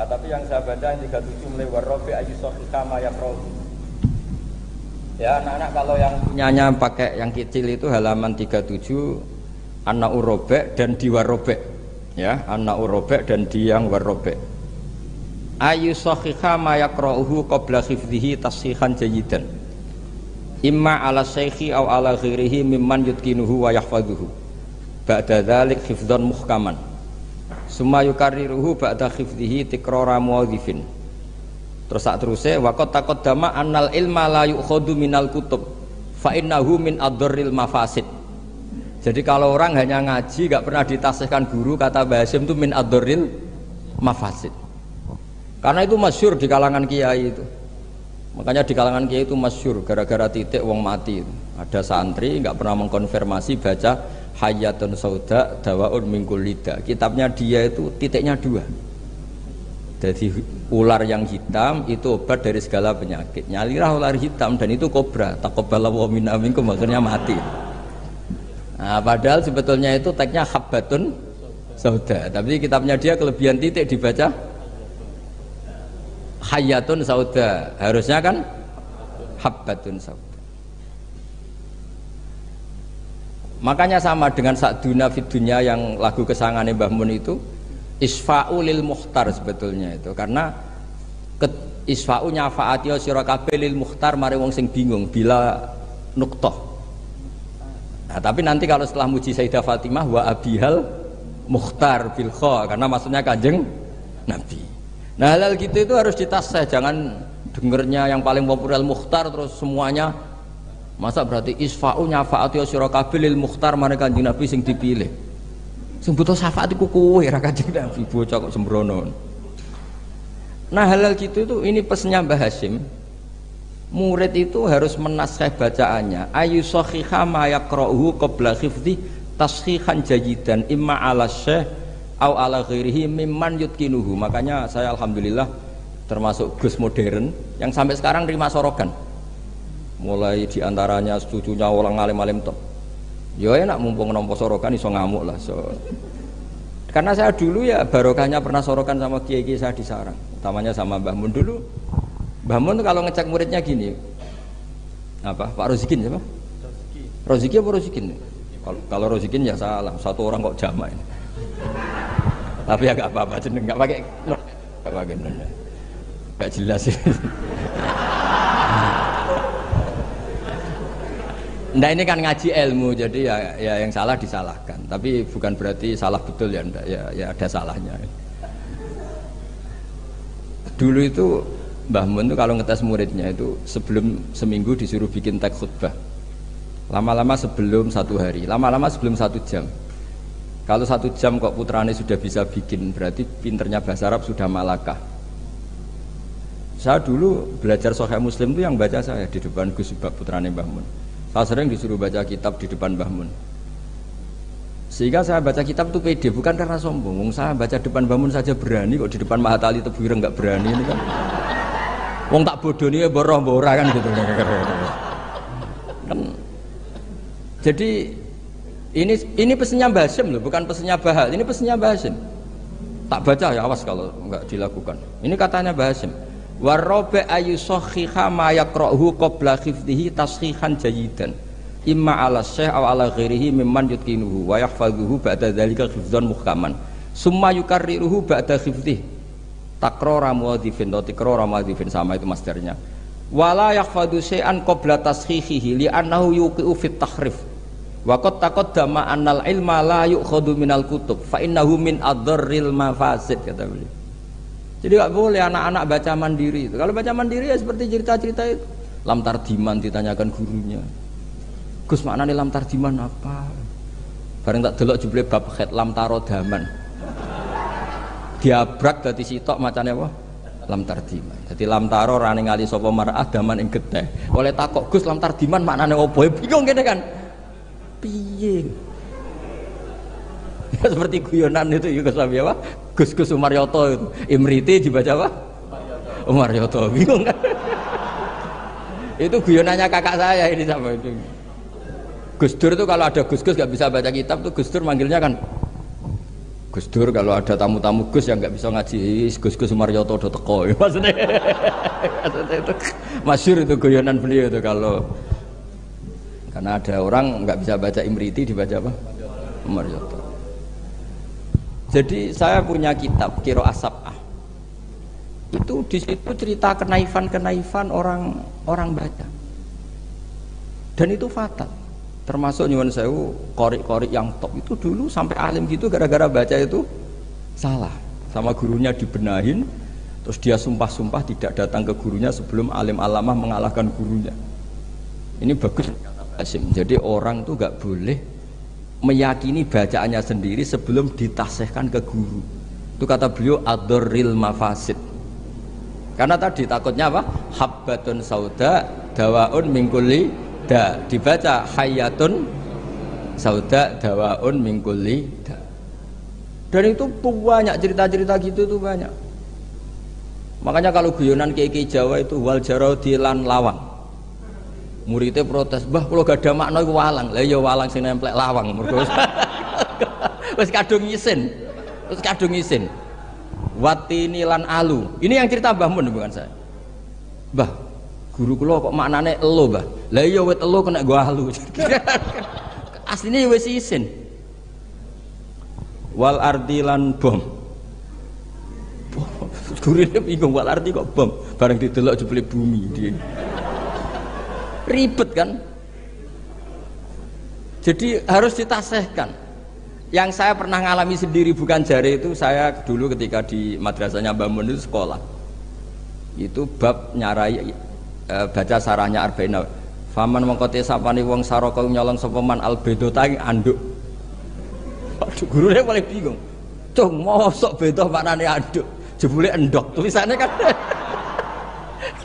Tapi yang saya baca yang 37 mulai warrobi ayyusofi kama yakrol. Ya anak-anak, kalau yang punyanya pakai yang kecil itu halaman 37 An-Na'ur Rabi' dan di warrobi. Ya, An-Na'ur Rabi' dan di yang warrobi. Ayyusofi kama yakroluhu qabla khifdihi tashihan jayidan. imma ala syekhi aw ala ghairihi mimman yutkinuhu wa yahfazuhu ba'da dzalik hifdzan muhkaman summa yukarriruhu ba'da hifdzihi tikrara muwadzifin. Terus sak teruse waqat taqaddama annal ilma la yu'khadhu minal kutub fa innahu min adharril mafasid. Jadi kalau orang hanya ngaji gak pernah ditasihkan guru, kata Mbah Hasyim itu min adharril mafasid. Karena itu masyhur di kalangan kiai itu. Makanya di kalangan kiai itu masyhur gara-gara titik wong mati itu. Ada santri nggak pernah mengkonfirmasi baca Hayyatun Sauda Dawaun min kulli da. Kitabnya dia itu titiknya 2. Jadi ular yang hitam itu obat dari segala penyakit. Nyalirah ular hitam dan itu kobra. Taqabbalallahu minna minkum, akhirnya mati. Nah, padahal sebetulnya itu teksnya Habbatun Sauda. Tapi kitabnya dia kelebihan titik dibaca Hayyatun Sauda. Harusnya kan Habbatun Sauda. Makanya sama dengan Sa'duna fid dunya yang lagu kesangane Mbah Mun itu isfa'u lil mukhtar sebetulnya itu, karena isfa'u nyafaati sira kabeh lil mukhtar mari wong sing bingung bila nuqtah. Nah, tapi nanti kalau setelah muji Sayyidah Fatimah wa abihal mukhtar bil kha, karena maksudnya Kanjeng Nabi. Nah, hal gitu itu harus ditasih, jangan dengernya yang paling populer mukhtar terus semuanya. Masa berarti isfa'u nyafaati sira kabeh lil mukhtar mari Kanjeng Nabi sing dipilih. Sing butuh syafaat iku kowe ra Kanjeng Nabi, bocah kok sembrono. Nah, hal gitu itu ini pesannya Mbah Hasyim. Murid itu harus menasih bacaannya. Ayu sahihah ma yaqra'uhu qabla hifdzi tashihan jayidan imma ala syekh au ala ghairihi mimman yutkinuhu. Makanya saya alhamdulillah termasuk Gus modern yang sampai sekarang terima sorogan. Mulai diantaranya cucunya orang alim-alim top. Ya enak mumpung nompo sorokan iso ngamuk lah. Karena saya dulu ya barokahnya pernah sorokan sama kiai-kiai saya di sarang, utamanya sama Mbah Mun dulu. Mbah Mun kalau ngecek muridnya gini, apa Pak Rozikin siapa? Roziki apa Rozikin? Kalau Rozikin ya salah, satu orang kok jamaah ini. Tapi ya gak apa-apa, jeneng gak pakai, gak pakai bener, gak jelas sih. Nah ini kan ngaji ilmu, jadi ya yang salah disalahkan, tapi bukan berarti salah betul ya, enggak, ya ada salahnya. Dulu itu Mbah Mun itu kalau ngetes muridnya itu sebelum seminggu disuruh bikin teks khutbah, lama-lama sebelum 1 hari, lama-lama sebelum 1 jam. Kalau 1 jam kok putrane sudah bisa bikin, berarti pinternya bahasa Arab sudah malakah. Saya dulu belajar Sahih Muslim itu yang baca saya di depan Gus Subak putrane Mbah Mun. Saya sering disuruh baca kitab di depan Mbah Mun. Sehingga saya baca kitab itu pede, bukan karena sombong. Saya baca depan Mbah Mun saja berani, kok di depan Mahatali Tebuyireng nggak berani ini kan. Wong tak bodoh nih boroh bora kan gitu. Kan. Jadi ini pesannya Mbah Hasyim loh, bukan pesannya Bahal. Ini pesannya Mbah Hasyim. Tak baca ya awas kalau nggak dilakukan. Ini katanya Mbah Hasyim. Warobe ayu sohiha ma yakrohu qabla hifdihi tashihan jayidan imma ala syekh aw ala ghairihi mimman yutkinuhu wa yahfazuhu ba'da dzalika hifdzan muhkaman summa yukarriruhu ba'da hifdhihi takrara muwadzifin atau tikrara muwadzifin, sama itu masdarnya. Wala yahfadzu syai'an qabla tashihihi li'annahu yuqi'u fit tahrif wa qad taqaddama annal ilma la yu'khadhu minal kutub fa innahu min adharril mafasid, kata beliau. Jadi nggak boleh anak-anak baca mandiri itu. Kalau baca mandiri ya seperti cerita-cerita itu. Lam Tardiman ditanyakan gurunya, Gus maknane lam tardiman apa? Bareng tak delok jebule bab khet lam tarodaman. Diabrak dadi sitok macane apa? Lam tardiman. Dadi lam taro rane ngali sapa mar'ah daman ing getih. Oleh takok Gus lam tardiman maknane apa? Bingung kene kan. Piye? Seperti guyonan itu ya Gus apa? Gus Umaryoto itu. Imriti dibaca apa? Umaryoto. Bingung kan? Itu guyonannya kakak saya ini sama itu. Gus Dur itu kalau ada Gus-Gus gak bisa baca kitab tuh Gus Dur manggilnya kan Gus Dur. Kalau ada tamu-tamu Gus yang gak bisa ngaji, Gus Umaryoto udah teko. Maksudnya itu masyhur itu guyonan beliau itu kalau karena ada orang nggak bisa baca Imriti dibaca apa? Umaryoto. Jadi saya punya kitab Qiraah Sab'ah. Itu di situ cerita kenaifan orang baca. Dan itu fatal. Termasuk nyuwun sewu qori-qori yang top itu dulu sampai alim gitu gara-gara baca itu salah. Sama gurunya dibenahin, terus dia sumpah-sumpah tidak datang ke gurunya sebelum alim alamah mengalahkan gurunya. Ini bagus kata Hasyim. Jadi orang tuh gak boleh meyakini bacaannya sendiri sebelum ditasihkan ke guru. Itu kata beliau ad-darril mafasid. Karena tadi takutnya apa? Habbatun sauda dawaun min kulli da. Dibaca hayatun sauda dawaun min kulli da. Dan itu banyak cerita-cerita gitu tuh banyak. Makanya kalau guyonan kiai Jawa itu wal jarodi lan lawang. Muridnya protes, "Mbah kula gak ada makna iku walang." Lah ya walang sing nemplek lawang mergo wis kadung isin. Terus kadung isin. Watini lan alu. Ini yang cerita Mbah Mun bukan saya. Mbah, guru kula kok maknane elo, Mbah. Lah iya wit elo kena gua alu. Asline wis isin. Wal ardi lan bom. Gurine bingung wal ardi kok bom. Bareng didelok jebule bumi dia. Ribet kan? Jadi harus ditasihkan. Yang saya pernah ngalami sendiri bukan jari itu, saya dulu ketika di madrasahnya Mbah Mun itu sekolah. Itu bab nyarai baca sarahnya Arba'in. Faman mengkote sapani wong saraka nyolong sapa man albedota anduk. Aduh, gurunya paling bingung. Cung, mosok beda maknane anduk. Jebule endok. Tulisannya kan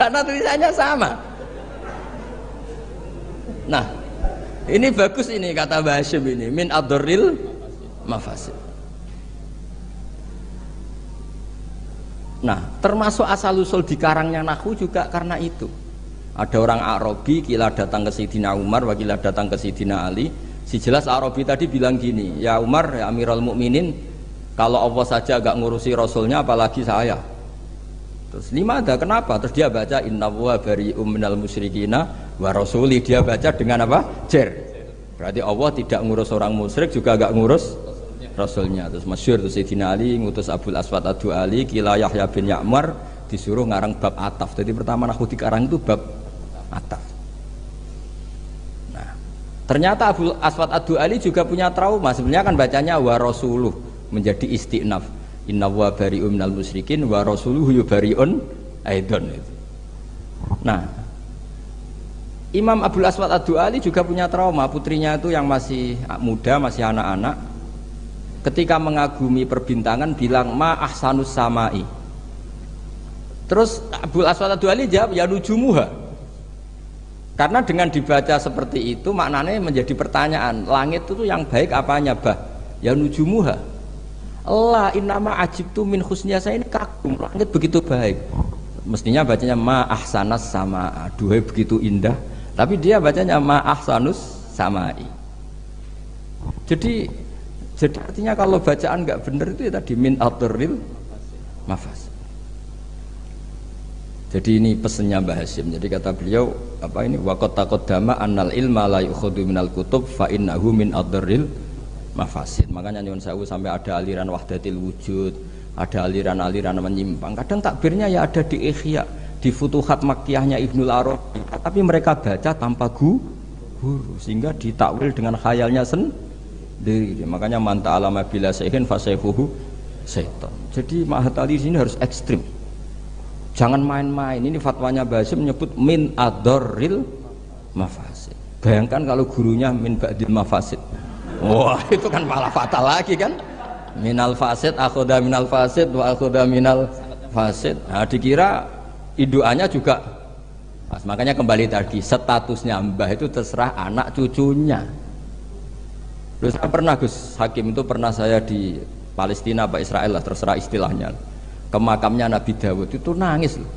karena tulisannya sama. Nah, ini bagus ini kata Mbah Hasyim ini min ad-darril mafasid. Nah, termasuk asal usul dikarangnya nahwu juga karena itu. Ada orang Arabi kila datang ke Sayyidina Umar, wakila datang ke Sayyidina Ali. Si jelas Arabi tadi bilang gini, "Ya Umar, ya Amirul Mukminin, kalau Allah saja gak ngurusi Rasulnya apalagi saya." Terus lima ada kenapa? Terus dia baca innallaha bari'um minal musyrikina wa rasuli. Dia baca dengan apa? Jer. Berarti Allah tidak ngurus orang musyrik juga gak ngurus Rasulnya. Terus masyhur terus Sayyidina Ali ngutus Abul Aswad Ad-Du'ali kila Yahya bin Ya'mar disuruh ngarang bab ataf. Jadi pertama nahwu dikarang itu bab ataf. Nah, ternyata Abul Aswad Ad-Du'ali juga punya trauma. Sebenarnya kan bacanya wa rasuluh menjadi istinaf. Inna wa bari'un minal musyrikin wa rasuluhu bari'un aidon. Nah, Imam Abul Aswad Ad-Du'ali juga punya trauma. Putrinya itu yang masih muda, masih anak-anak, ketika mengagumi perbintangan bilang ma ahsanus samai. Terus Abul Aswad Ad-Du'ali jawab ya nujumuha. Karena dengan dibaca seperti itu maknanya menjadi pertanyaan, langit itu yang baik apanya, Bah? Ya nujumuha. Allah innama ajibtu min husniya, saya ini kagum langit begitu baik. Mestinya bacanya ma ahsanas sama, duhai begitu indah, tapi dia bacanya ma ahsanus samai. Jadi artinya kalau bacaan nggak benar itu ya tadi min ad-darril mafas. Jadi ini pesannya Mbah Hasyim. Jadi kata beliau apa ini waqad taqaddama annal ilma la yukhadhu minal kutub fa innahu min ad-darril mafasid. Makanya nyuwun sewu sampai ada aliran wahdatil wujud, ada aliran-aliran menyimpang. Kadang takbirnya ya ada di Ihya, di Futuhat Makkiyahnya Ibnul Arabi, tapi mereka baca tanpa guru sehingga ditakwil dengan khayalnya sendiri. Makanya man ta'alama bila sayhin fasayhuhu syaitan. Jadi Mahatali sini harus ekstrim. Jangan main-main. Ini fatwanya Mbah Hasyim menyebut min ad-darril mafasid. Bayangkan kalau gurunya min ba'dil mafasid. Wah, itu kan malah fatal lagi kan. Minal fasid akhoda minal fasid wa akhoda minal fasid. Nah, dikira iduannya juga pas. Makanya kembali tadi statusnya Mbah itu terserah anak cucunya. Terus saya pernah Gus Hakim itu pernah saya di Palestina apa Israel lah terserah istilahnya, ke makamnya Nabi Dawud itu nangis loh.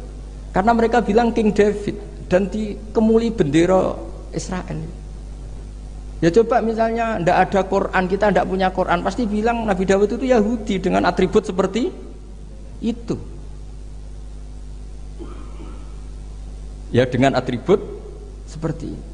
Karena mereka bilang King David dan dikemuli bendera Israel. Ya coba misalnya ndak ada Quran, kita ndak punya Quran, pasti bilang Nabi Dawud itu Yahudi dengan atribut seperti itu. Ya dengan atribut seperti itu.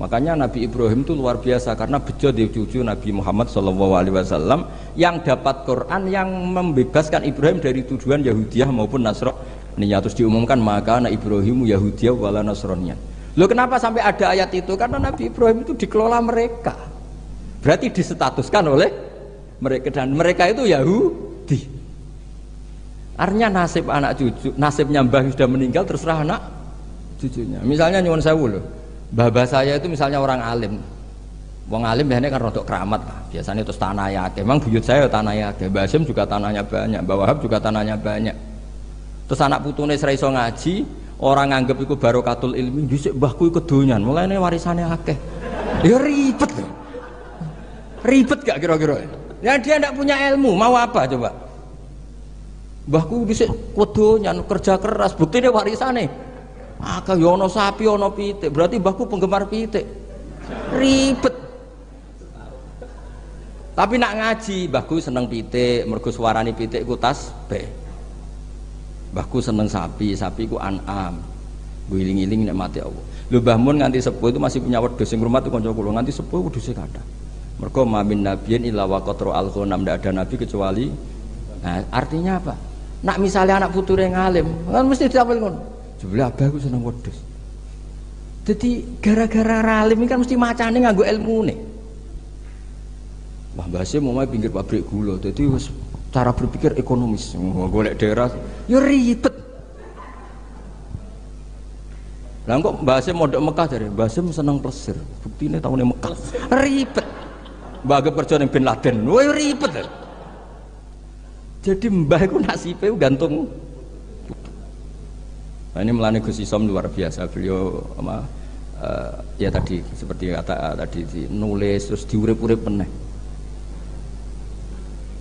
Makanya Nabi Ibrahim itu luar biasa karena bejo di cucu Nabi Muhammad SAW yang dapat Quran yang membebaskan Ibrahim dari tuduhan Yahudiyah maupun Nasraniyah. Terus diumumkan maka anak Ibrahim Yahudiyah wala Nasraniyah. Loh kenapa sampai ada ayat itu? Karena Nabi Ibrahim itu dikelola mereka. Berarti disetatuskan oleh mereka, dan mereka itu Yahudi. Artinya nasib anak cucu, nasibnya mbah sudah meninggal terserah anak cucunya. Misalnya nyuwun sewu loh, mbah saya itu misalnya orang alim. Wong alim biasanya kan rodok keramat lah. Biasanya terus tanah ya. Memang buyut saya tanah ya. Mbah Hasyim juga tanahnya banyak, Mbah Wahab juga tanahnya banyak. Terus anak putune ora iso ngaji, orang nganggep iku barokatul ilmi, dhisik mbahku iku kedonyan, mulane warisane akeh. Ya ribet loh. Ribet gak kira-kira? Ya dia tidak punya ilmu, mau apa coba? Mbahku dhisik kedonyan, kerja keras, buktine warisane akeh, ya ono sapi, ono pitik. Berarti mbahku penggemar pitik. Ribet. Tapi nak ngaji, mbahku seneng pitik, mergo suarane pitik ku tasbih. Mbahku seneng sapi, sapi ku an'am. Guling-giling nikmati Allah. Lho Mbah Mun nganti sepuh itu masih punya wedhus sing rumah tuh kanca kula, nganti sepuh wedhuse kathah. Mergo mamin nabiyyin illa waqatra al-ghanam, ndak ada nabi kecuali. Nah, artinya apa? Nak misalnya anak puture ngalim, kan mesti dapel ngono. Jebule abahku seneng wedhus. Jadi gara-gara ralim ini kan mesti macane nganggo ilmune. Mbah Hasyim mau pinggir pabrik gula, jadi cara berpikir ekonomis, golek daerah, ya ribet. Lah kok Mbah Hasyim mondok Mekah dari Mbah Hasyim seneng plesir, buktine taune Mekah, ribet. Mbah kerja ning Bin Laden, wah ribet. Jadi mbah itu nasibe gantung. Nah, ini melani Gus Isom luar biasa, beliau ya tadi seperti kata tadi nulis terus diurip-urip meneh.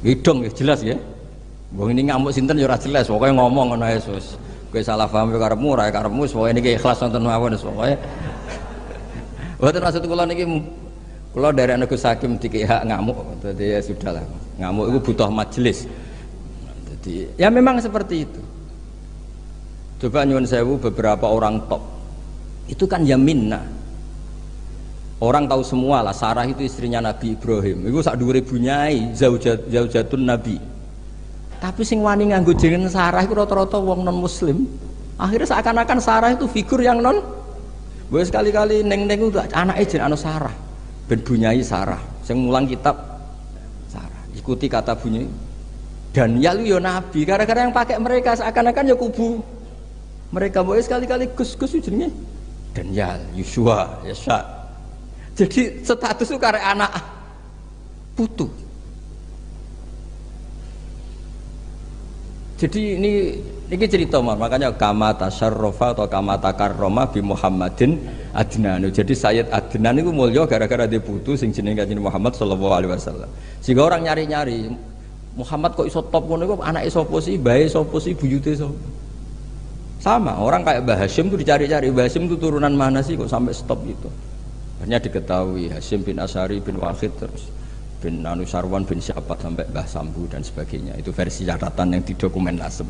Hidung ya jelas ya. Wong ini ngamuk sinten ya ora jelas, pokoke ngomong ngono ae sus. Kowe salah paham yo karepmu ora karepmu, pokoke niki ikhlas wonten mawon pokoke. Mboten maksud kula niki kula dari anak Gus Hakim dikek hak ngamuk, dadi ya sudahlah. Ngamuk itu butuh majelis. Jadi ya memang seperti itu. Coba nyuwun sewu beberapa orang top itu kan yaminna. Orang tahu semua lah, Sarah itu istrinya Nabi Ibrahim. Itu sak dhuwure bunyai, zaujatun Nabi. Tapi sing wani nganggo jeneng Sarah itu rata-rata wong non muslim. Akhirnya seakan-akan Sarah itu figur yang non. Boleh sekali-kali neng-neng itu anake jeneng anu Sarah. Ben bunyai Sarah. Sing mulang kitab Sarah. Ikuti kata bunyai. Dan ya lu yo Nabi. Gara-gara yang pakai mereka seakan-akan ya kubu mereka. Boleh sekali-kali Gus-Gus jenenge Daniel, Yusua, Yasa. Jadi status itu karek anak putu. Jadi ini cerita makanya kama tasyarrafa atau kama takarrama bi Muhammadin Adnan. Jadi Sayyid Adnan itu mulya gara-gara dia putu sing jenenge Kanjeng Muhammad sallallahu alaihi wasallam. Sehingga orang nyari-nyari Muhammad kok iso top ngono iku anake sapa sih, bae sapa sih, buyute sapa. Sama, orang kayak Mbah Hasyim itu dicari-cari, Mbah Hasyim itu turunan mana sih kok sampai stop gitu. Akhirnya diketahui Hasyim bin Asy'ari bin Wahid terus bin Anusarwan bin siapa sampai Mbah Sambu dan sebagainya. Itu versi catatan yang di dokumen Nasem.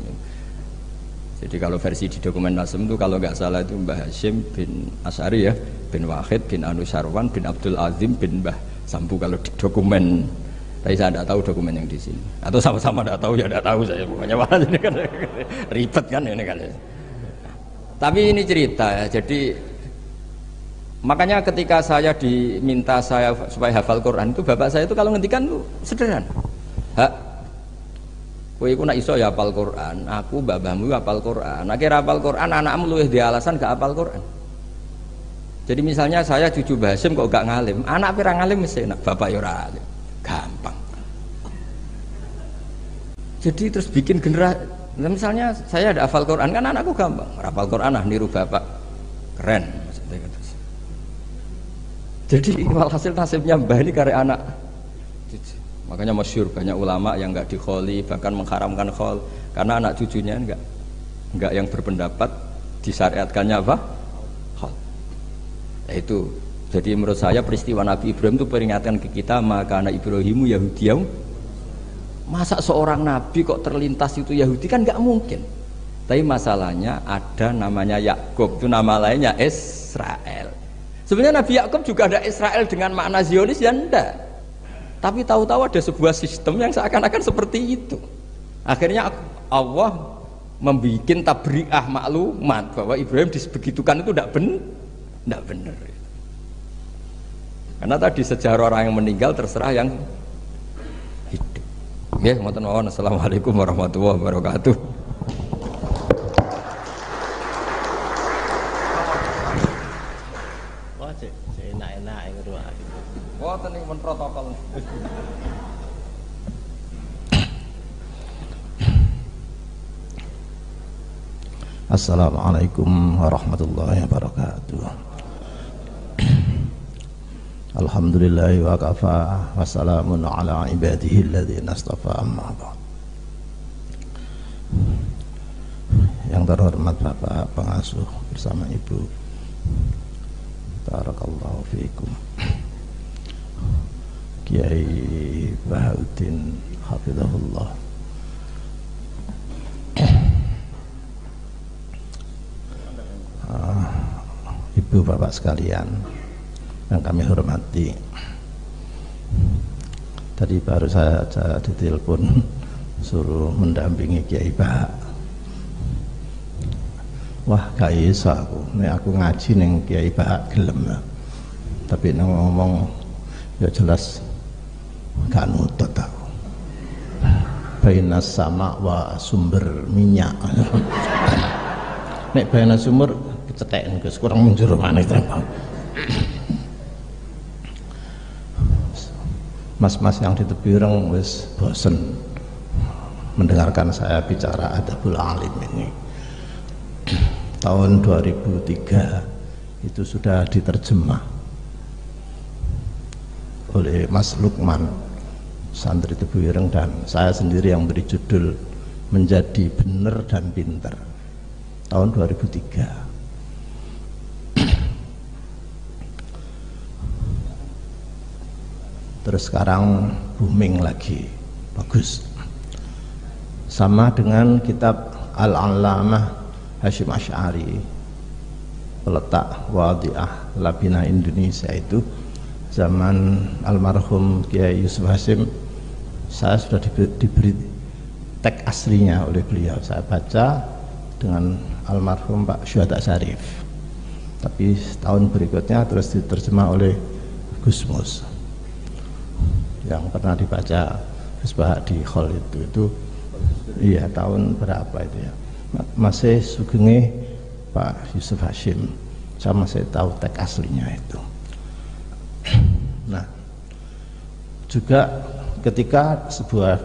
Jadi kalau versi di dokumen Nasem itu kalau nggak salah itu Mbah Hasyim bin Asy'ari ya, bin Wahid bin Anusarwan bin Abdul Azim bin Mbah Sambu kalau di dokumen. Tapi saya tidak tahu dokumen yang di sini. Atau sama-sama tidak tahu ya tidak tahu saya pokoknya malah ini kan ribet kan ini kan. Tapi ini cerita ya. Jadi makanya ketika saya diminta saya supaya hafal Quran itu bapak saya itu kalau ngendikan itu sederhana. Hak, kowe iku nak iso ya hafal Quran, aku babahmu hafal Quran. Akhirnya hafal Quran, anakmu luwih di alasan gak hafal Quran. Jadi misalnya saya cucu Mbah Hasyim kok gak ngalim, anak pirang ngalim mesti nak bapak ya ora alim. Gampang. Jadi terus bikin generasi. Misalnya saya ada hafal Quran kan anakku gampang. Hafal Quran niru bapak. Keren maksudnya. Jadi walhasil nasibnya Mbah ini karek anak. Makanya masyhur banyak ulama yang enggak dikholi bahkan mengharamkan khol karena anak cucunya enggak yang berpendapat disyariatkannya apa? Khol. Itu. Jadi menurut saya peristiwa Nabi Ibrahim itu peringatkan ke kita maka anak Ibrahimu Yahudiyah. Masa seorang Nabi kok terlintas itu Yahudi kan nggak mungkin. Tapi masalahnya ada namanya Yakub itu nama lainnya Israel. Sebenarnya Nabi Yakub juga ada Israel dengan makna Zionis ya enggak. Tapi tahu-tahu ada sebuah sistem yang seakan-akan seperti itu. Akhirnya Allah membuat tabri'ah maklumat bahwa Ibrahim disebegitukan itu tidak benar. Tidak benar. Karena tadi sejarah orang yang meninggal terserah yang hidup. Nggih, ngoten mawon. Assalamualaikum warahmatullahi wabarakatuh. Wah, cek enak-enak yang kedua. Ngoten iki men protokol. Assalamualaikum warahmatullahi wabarakatuh. Alhamdulillahi wa kafa wa salamun ala ibadihi alladhina astafa amma ba'd. Yang terhormat Bapak Pengasuh bersama Ibu, barakallahu fiikum, Kiai Bahauddin hafizahullah, Ibu Bapak sekalian yang kami hormati. Tadi baru saya ditelepon suruh mendampingi Kiai Bah. Wah, gak iso aku ngaji ning Kiai Bah gelem. Tapi nang ngomong ya jelas gak nutut aku. Bainas sama wa sumber minyak. Nek bainas sumur kecetekan Gus, kurang menjuru maneh terbang. Mas-mas yang di tepi ireng wis bosen mendengarkan saya bicara adabul alim ini. Tahun 2003 itu sudah diterjemah oleh Mas Lukman, santri tepi ireng, dan saya sendiri yang beri judul Menjadi Bener dan Pinter tahun 2003. Terus sekarang booming lagi, bagus. Sama dengan kitab Al-Allamah Hasyim Asy'ari, peletak Wadhi'ah Labina Indonesia, itu zaman almarhum Kiai Yusuf Hasyim. Saya sudah diberi teks aslinya oleh beliau, saya baca dengan almarhum Pak Syuhada Syarif, tapi tahun berikutnya terus diterjemah oleh Gus Mus yang pernah dibaca Gus Bah di hall itu iya tahun berapa itu ya, masih sugenge Pak Yusuf Hasyim, saya masih tahu teks aslinya itu. Nah, juga ketika sebuah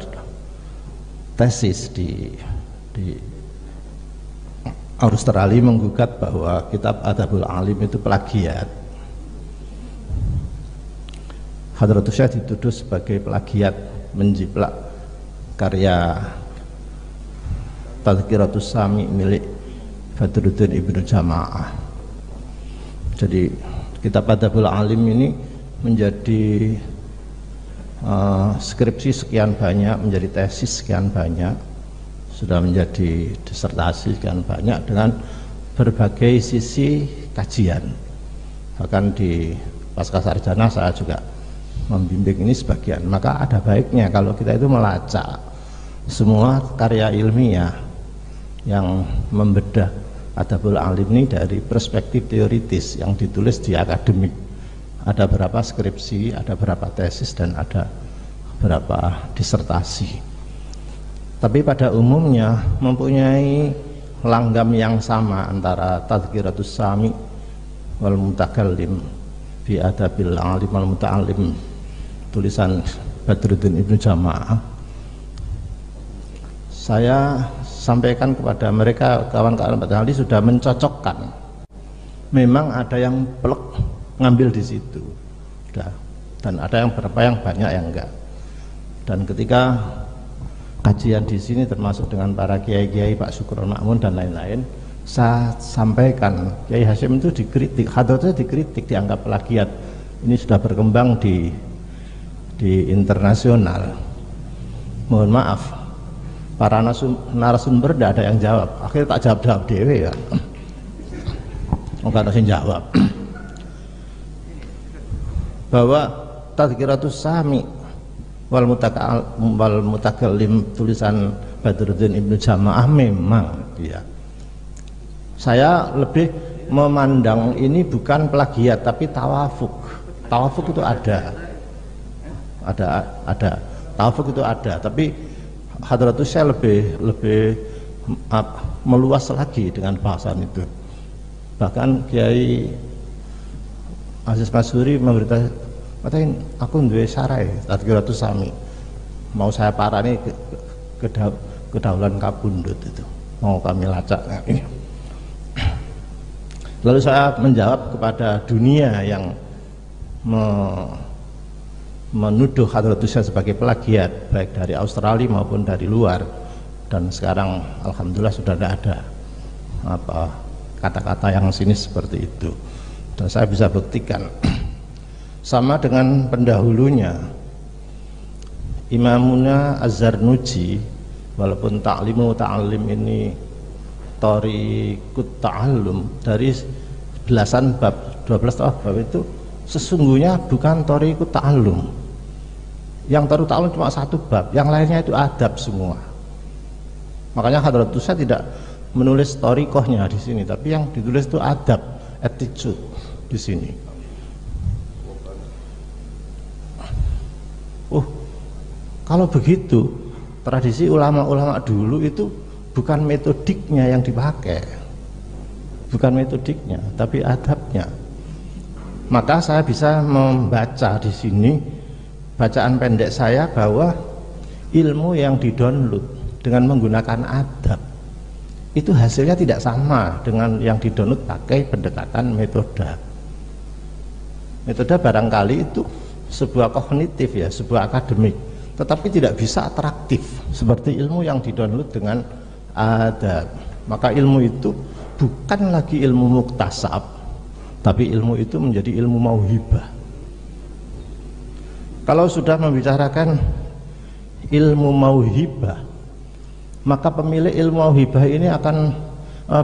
tesis di Australia menggugat bahwa kitab Adabul Alim itu plagiat, Hadratus Syekh dituduh sebagai plagiat, menjiplak karya Tadhkiratus Sami milik Badruddin Ibnu Jamaah. Jadi kitab Adabul Alim ini menjadi skripsi sekian banyak, menjadi tesis sekian banyak, sudah menjadi disertasi sekian banyak dengan berbagai sisi kajian. Bahkan di pascasarjana saya juga membimbing ini sebagian. Maka ada baiknya kalau kita itu melacak semua karya ilmiah yang membedah Adabul Alim ini dari perspektif teoritis yang ditulis di akademik. Ada berapa skripsi, ada berapa tesis, dan ada berapa disertasi. Tapi pada umumnya mempunyai langgam yang sama antara Tadhkiratus Sami wal Mutakallim fi Adabil Alim wal Muta'allim, tulisan Badruddin Ibnu Jamaah. Saya sampaikan kepada mereka, kawan-kawan Badali sudah mencocokkan. Memang ada yang plek ngambil di situ, dan ada yang berapa yang banyak yang enggak. Dan ketika kajian di sini termasuk dengan para kiai-kiai Pak Syukron Makmun dan lain-lain, saya sampaikan Kiai Hasyim itu dikritik, Hadratnya dikritik, dianggap plagiat. Ini sudah berkembang di internasional. Mohon maaf, para narasumber tidak ada yang jawab. Akhirnya tak jawab dewe ya. Enggak ada yang jawab. Bahwa Tadhkiratus Sami wal Mutakallim tulisan Badruddin Ibnu Jamaah memang ya. Saya lebih memandang ini bukan plagiat tapi tawafuk. Tawafuk itu ada. Tawafuk itu ada, tapi Hadratus saya lebih meluas lagi dengan bahasan itu. Bahkan Kiai Aziz Masyuri memberitakan, aku duwe sarai Tadkiratus Sami, mau saya parani kedaulan kabundut itu, mau kami lacak. Lalu saya menjawab kepada dunia yang menuduh Hadratusnya sebagai plagiat baik dari Australia maupun dari luar, dan sekarang alhamdulillah sudah tidak ada kata-kata yang sinis seperti itu, dan saya bisa buktikan. Sama dengan pendahulunya Imamuna Az-Zarnuji, walaupun ta'limu ta'alim ini thariqut ta'allum, dari belasan bab, 12 bab itu sesungguhnya bukan thariqut ta'allum. Yang thariqut ta'allum cuma satu bab, yang lainnya itu adab semua. Makanya Hadratus saya tidak menulis thariqohnya di sini, tapi yang ditulis itu adab, attitude di sini. Kalau begitu tradisi ulama-ulama dulu itu bukan metodiknya yang dipakai, bukan metodiknya, tapi adabnya. Maka saya bisa membaca di sini bacaan pendek saya bahwa ilmu yang didownload dengan menggunakan adab itu hasilnya tidak sama dengan yang didownload pakai pendekatan metode. Metode barangkali itu sebuah kognitif ya, sebuah akademik, tetapi tidak bisa atraktif seperti ilmu yang didownload dengan adab. Maka ilmu itu bukan lagi ilmu muktasab, tapi ilmu itu menjadi ilmu mauhibah. Kalau sudah membicarakan ilmu mauhibah, maka pemilik ilmu mauhibah ini akan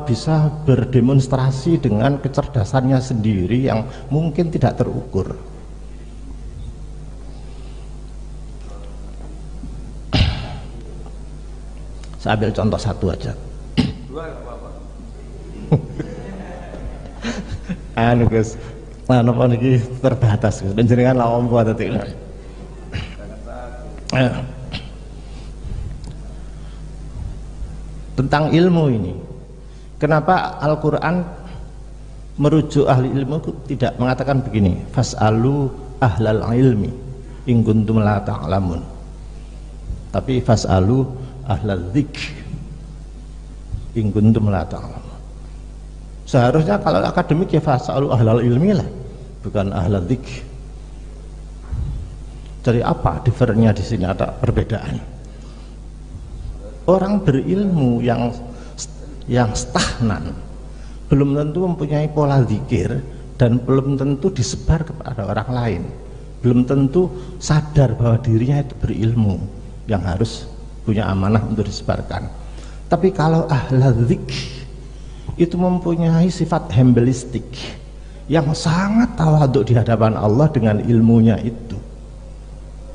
bisa berdemonstrasi dengan kecerdasannya sendiri yang mungkin tidak terukur. Saya ambil contoh satu aja. Anu Gus, napa niki terbatas Gus. Panjenengan la ompo tadi. Tentang ilmu ini, kenapa Al-Quran merujuk ahli ilmu tidak mengatakan begini, fas'alu ahlal ilmi in kuntum la ta'lamun, tapi fas'alu ahlal dzikr in kuntum la ta'lamun. Seharusnya kalau akademik ya fas'alu ahlal ilmi lah, bukan ahlal dzikr. Jadi apa diferennya di sini, ada perbedaan. Orang berilmu yang stagnan belum tentu mempunyai pola zikir dan belum tentu disebar kepada orang lain, belum tentu sadar bahwa dirinya itu berilmu yang harus punya amanah untuk disebarkan. Tapi kalau ahlul dzikr itu mempunyai sifat humbilistik yang sangat tawaduk di hadapan Allah dengan ilmunya itu,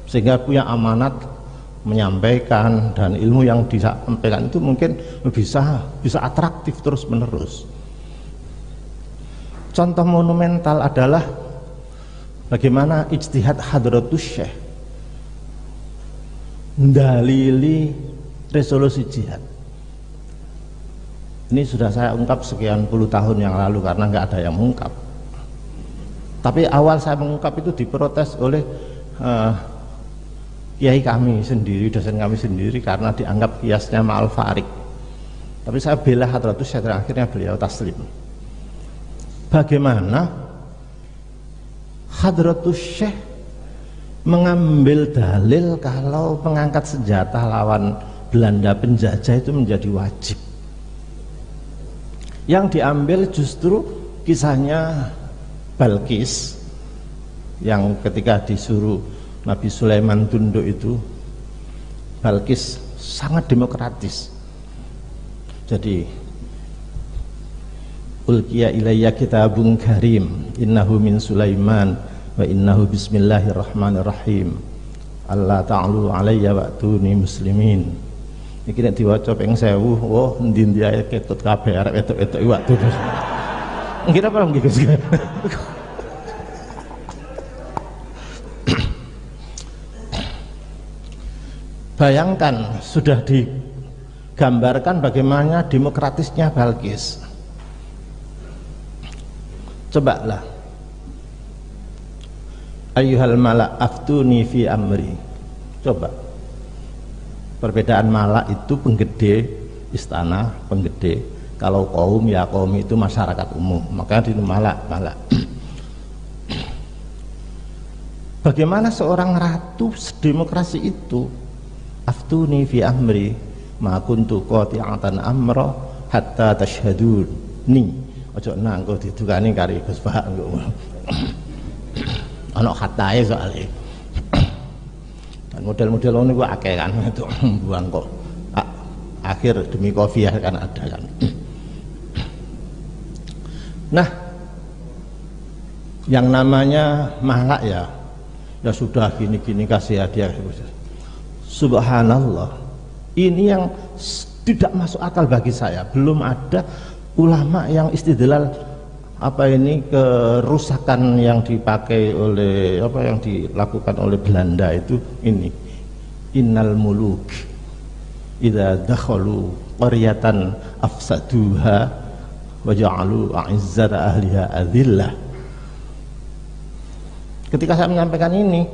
sehingga punya amanat menyampaikan, dan ilmu yang disampaikan itu mungkin bisa atraktif terus menerus. Contoh monumental adalah bagaimana ijtihad Hadratus Syekh mendalili resolusi jihad. Ini sudah saya ungkap sekian puluh tahun yang lalu karena nggak ada yang mengungkap. Tapi awal saya mengungkap itu diprotes oleh kiai kami sendiri, dosen kami sendiri, karena dianggap kiasnya ma'al farik. Tapi saya bela Hadratus Syekh, dan akhirnya beliau taslim. Bagaimana Hadratus Syekh mengambil dalil kalau mengangkat senjata lawan Belanda penjajah itu menjadi wajib. Yang diambil justru kisahnya Balkis yang ketika disuruh Nabi Sulaiman tunduk itu, Balkis sangat demokratis. Jadi ulqiya ilayya kitabun karim innahu min Sulaiman wa innahu bismillahirrahmanirrahim alla ta'lu alayya wa'tuni muslimin. Iki nek diwaca ping 1000, wah endi-endi ae ketut kabeh arep etuk-etuk waktu. Ngira apa nggih Gus? Bayangkan sudah digambarkan bagaimana demokratisnya Balkis. Cobalah. Ayyuhal mala aftuni fi amri. Coba. Perbedaan mala itu penggede istana, penggede. Kalau kaum ya kaum itu masyarakat umum. Maka itu mala. Bagaimana seorang ratu demokrasi itu? Aftuni fi amri ma kuntu qati'atan amra hatta tashhaduni. Ojo nangko didukani kari Gus Pak engko. Ana khatae soalé. Dan model-model ngono ku akeh kan itu buang kok. Akhir demi kofiah kan ada kan. Nah, yang namanya malak ya sudah gini-gini kasih hadiah. Subhanallah, ini yang tidak masuk akal bagi saya. Belum ada ulama yang istidlal kerusakan yang dipakai oleh yang dilakukan oleh Belanda itu ini. Innal muluk idza dakhalu qaryatan afsaduha wa ja'alu a'izzata ahliha adillah. Ketika saya menyampaikan ini,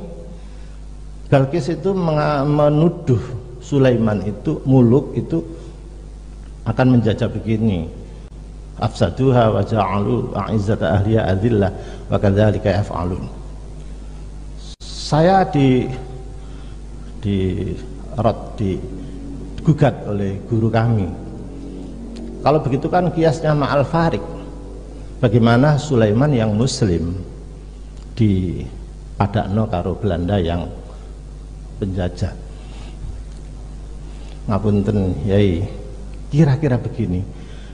Balkis itu menuduh Sulaiman itu muluk itu akan menjajah begini, afsaduha wa ja'alu a'izzata ahliha adillah wa kadzalika yaf'alun. Saya digugat oleh guru kami. Kalau begitu kan kiasnya ma'al farik. Bagaimana Sulaiman yang muslim di padakno karo Belanda yang penjajah. Ngapunten Yai, kira-kira begini,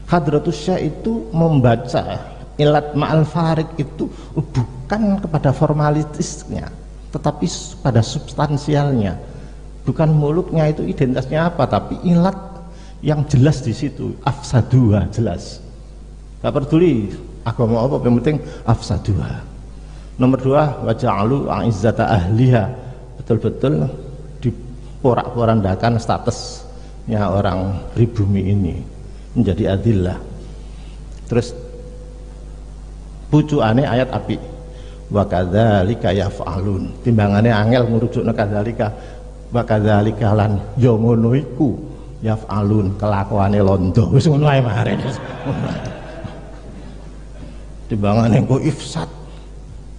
Hadratus Syekh itu membaca ilat ma'al farik itu bukan kepada formalitisnya, tetapi pada substansialnya. Bukan muluknya itu identitasnya apa, tapi ilat yang jelas di situ. Afsaduha jelas. Gak peduli agama apa, yang penting afsaduha. Nomor 2, waja'alu a'izzata ahliha, betul-betul diporak-porandakan statusnya orang pribumi ini menjadi adillah. Terus pucukane ayat api, wa kadzalika yaf'alun, timbangane angel ngurujukna kadzalika, wa kadzalika lan ya ngono iku yaf'alun, kelakuane londo. Wis ngono ae mare. Timbangane engko ifsad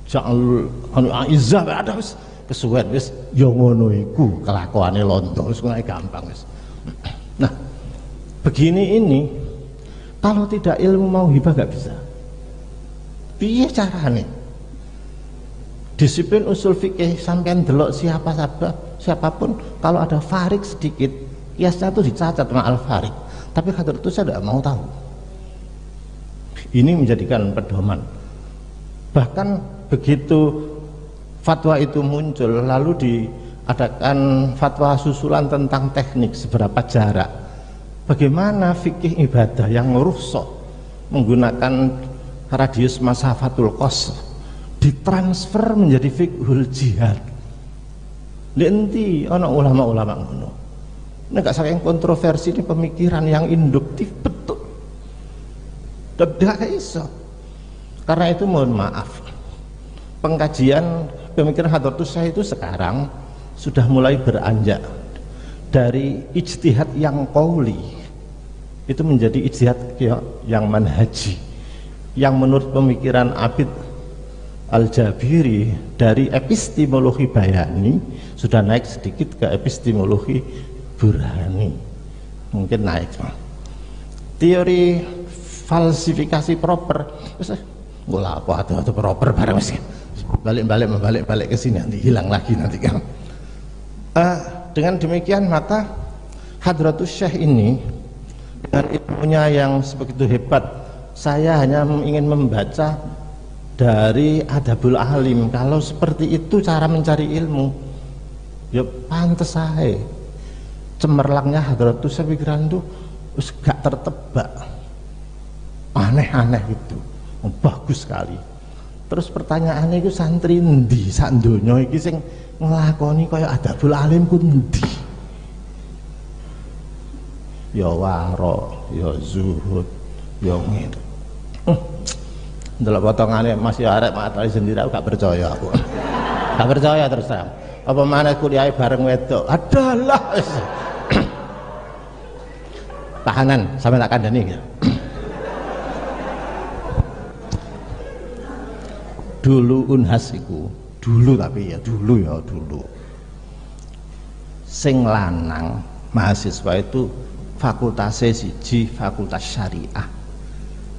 ja'al anu aizzah ada wis kesuwen wis ya ngono iku kelakuane londo. Wis ngono ae gampang wis. Nah, begini ini kalau tidak ilmu mau hibah gak bisa. Piye carane? Disiplin usul fikih sampean delok siapapun kalau ada farik sedikit kiasnya itu dicatat ma'al farik, tapi khadir itu saya tidak mau tahu. Ini menjadikan pedoman. Bahkan begitu fatwa itu muncul lalu diadakan fatwa susulan tentang teknik seberapa jarak, bagaimana fikih ibadah yang rukhsah menggunakan radius masafatul qasr ditransfer menjadi fiqhul jihad. Lenti ana ulama-ulama ngono. Nek gak saking kontroversi ini pemikiran yang induktif betul. Tidak iso. Karena itu mohon maaf, pengkajian pemikiran Hadratus Syekh itu sekarang sudah mulai beranjak dari ijtihad yang qauli itu menjadi ijtihad yang manhaji, yang menurut pemikiran Abid Al-Jabiri dari epistemologi bayani sudah naik sedikit ke epistemologi burhani, mungkin naik. Teori falsifikasi proper bola apa atau proper barang mesin balik ke sini, nanti hilang lagi nanti kan. Dengan demikian maka Hadratus Syekh ini dengan ilmunya yang sebegitu hebat, saya hanya ingin membaca dari Adabul Alim. Kalau seperti itu cara mencari ilmu, ya pantes saya cemerlangnya Hadratus Syekh pikiran itu gak tertebak, aneh-aneh gitu. bagus sekali. Terus pertanyaannya itu santri endi sak donya iki sing nglakoni kaya adabul alim ku endi? Ya waro, ya zuhud, ya ngene. Ndelok potongane masih arek materi sendiri aku gak percaya aku. Gak percaya terus terang. Apa mana kuliah bareng wedok? Adalah tahanan sampai tak kandani. Dulu Unhas iku, dulu tapi ya dulu sing lanang mahasiswa itu fakultas siji fakultas syariah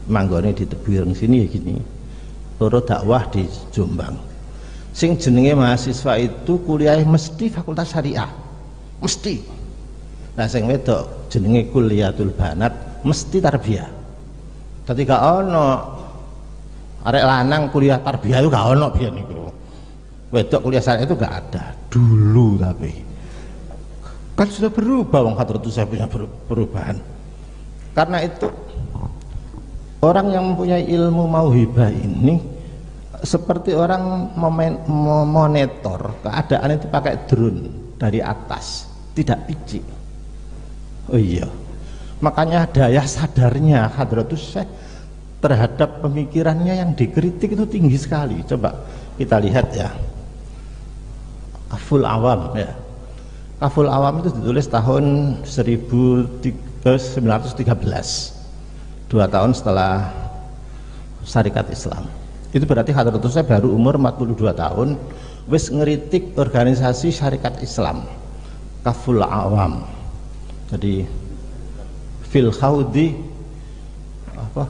manggone di Tebuireng sini ya gini, loro dakwah di Jombang. Sing jenenge mahasiswa itu kuliah mesti fakultas syariah, mesti. Nah sing wedok jenenge kuliatul banat mesti tarbiyah. Dadi gak ono arek lanang kuliah tarbiyah itu gak ono biyen niku. Wedok kuliah syariah itu gak ada dulu, tapi kan sudah berubah. Wong Hadratus saya punya perubahan. Karena itu orang yang mempunyai ilmu mauhibah ini seperti orang memonitor keadaan itu pakai drone dari atas, tidak picik. Oh iya, makanya daya sadarnya Hadratus Syekh terhadap pemikirannya yang dikritik itu tinggi sekali. Coba kita lihat ya, Kaful Awam ya. Kaful Awam itu ditulis tahun 1913, 2 tahun setelah Syarikat Islam. Itu berarti Hadratus Syekh baru umur 42 tahun wis ngeritik organisasi Syarikat Islam. Kaful Awam. Jadi fil khawdi apa?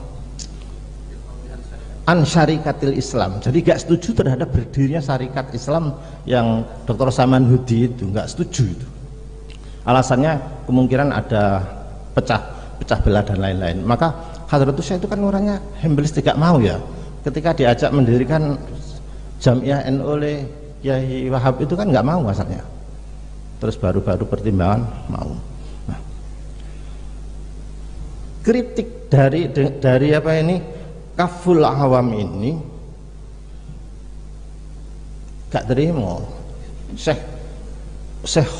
An Syarikatil Islam. Jadi gak setuju terhadap berdirinya Syarikat Islam yang Dr. Saman Hudi itu, gak setuju itu. Alasannya kemungkinan ada pecah belah dan lain-lain. Maka Hadratus Syekh itu kan orangnya hembelis, tidak mau ya. Ketika diajak mendirikan Jamiah NU oleh Kiai Wahab itu kan nggak mau asalnya. Terus baru-baru pertimbangan mau. Nah, kritik dari apa ini Kaful Awam ini gak terima. Syekh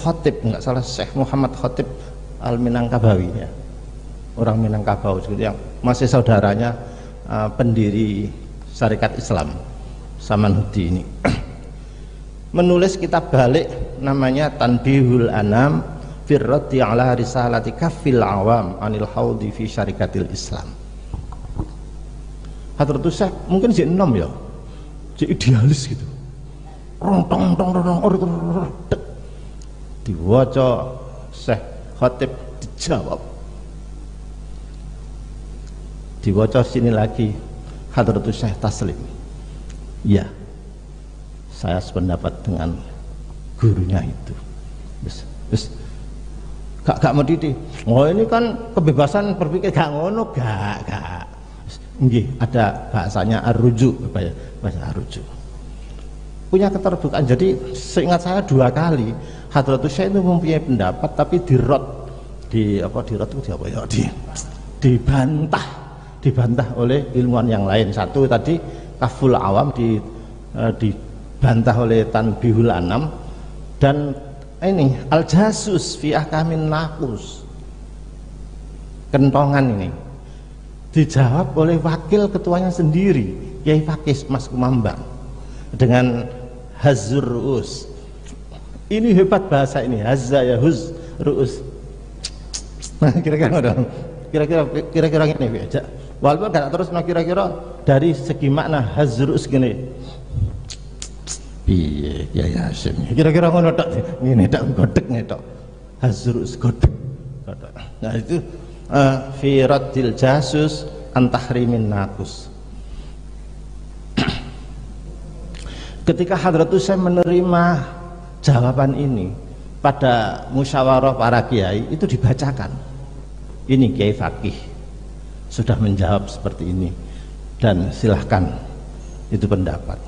Khotib, nggak salah, Syekh Muhammad Khotib Al-Minangkabawi ya, orang Minangkabau yang masih saudaranya pendiri Syarikat Islam Saman Hudi ini menulis kitab balik namanya Tanbihul Anam Firrati ala Risalati Kafil Awam Anil Haudi fi Syarikatil Islam. Hadratus Syekh mungkin si enom ya, si idealis gitu, diwaca Syekh Khotib dijawab, diwaca sini lagi Hadratus Syekh taslim, ya saya sependapat dengan gurunya itu. Terus gak mau didik. Oh ini kan kebebasan berpikir, gak ngono, gak. Nggih, ada bahasanya ar-rujuk, bahasa ar-rujuk. Punya keterbukaan. Jadi seingat saya 2 kali Hadratus Syekh itu mempunyai pendapat tapi dibantah oleh ilmuwan yang lain. Satu tadi Kaful Awam dibantah oleh Tanbihul Anam, dan ini Al-Jasus fi Ahkamin Naqus, kentongan ini dijawab oleh wakil ketuanya sendiri Kiai Fakih Mas Kumambang dengan Hazzur Ru'us. Ini hebat bahasa ini, Hazza ya Huz Ru'us. Nah kira-kira ini aja. Walaupun gak terus kira-kira dari segi makna Hazzur Ru'us gini. Piye ya Hasyim. Kira-kira ngono tok. Ngene tok godhek tok. Hazzur Ru'us godhek. Nah itu fi raddil jasus an tahrimin naqus. Ketika Hadratus Syekh menerima jawaban ini pada musyawarah para kiai, itu dibacakan, ini Kiai Fakih sudah menjawab seperti ini dan silahkan itu pendapat.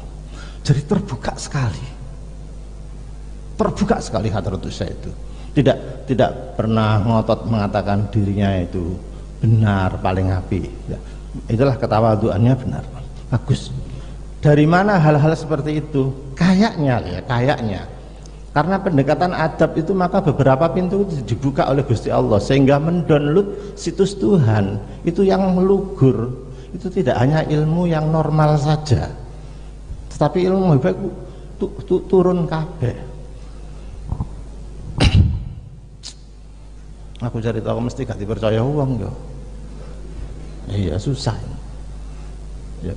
Jadi terbuka sekali Hadratus Syekh itu. Tidak pernah ngotot mengatakan dirinya itu benar, paling api ya. Itulah ketawaduannya benar. Bagus. Dari mana hal-hal seperti itu? Kayaknya karena pendekatan adab itu, maka beberapa pintu dibuka oleh Gusti Allah sehingga mendownload situs Tuhan itu yang melugur. Itu tidak hanya ilmu yang normal saja, tetapi ilmu hebat turun kabeh. Aku cari tahu mesti gak dipercaya uang yo. Iya susah.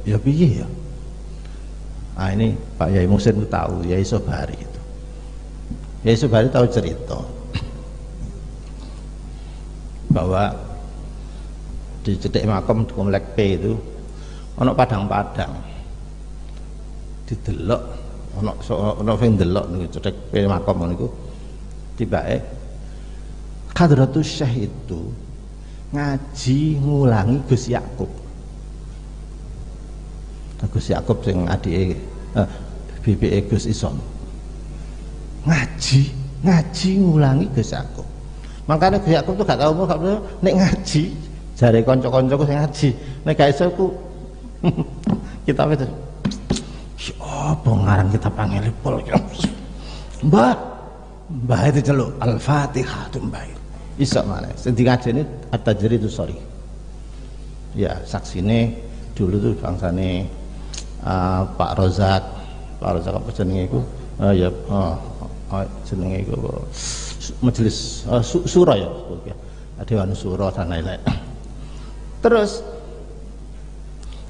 Ya piye ya. Nah ini Pak Yai Muhsin itu tahu, Yai Sobari itu. Yai Sobari tahu cerita bahwa di cedek makam di Komplek P itu ono padang-padang didelok, ono sing delok niku cedek P makam niku tibake Hadratus Syekh itu ngaji ngulangi Gus Yakub. Gus Yakub sing adike bibike Gus Isom. Ngaji ngulangi Gus Yakub. Makanya Gus Yakub tuh gak tau mau nek ngaji, jare kanca-kancaku sing ngaji. Nek gak iso ku kita itu. Apa ngarang kita panggil pol. Mbah itu celuk Al-Fatihah tuh mbah. Iso mana? Sing ngajeni At-Tajridus Shorih. Ya, saksine dulu tuh bangsane Pak Rozak apa jenenge iku? Jenenge iku majelis Suro ya, Dewan Suro dan lain-lain. Terus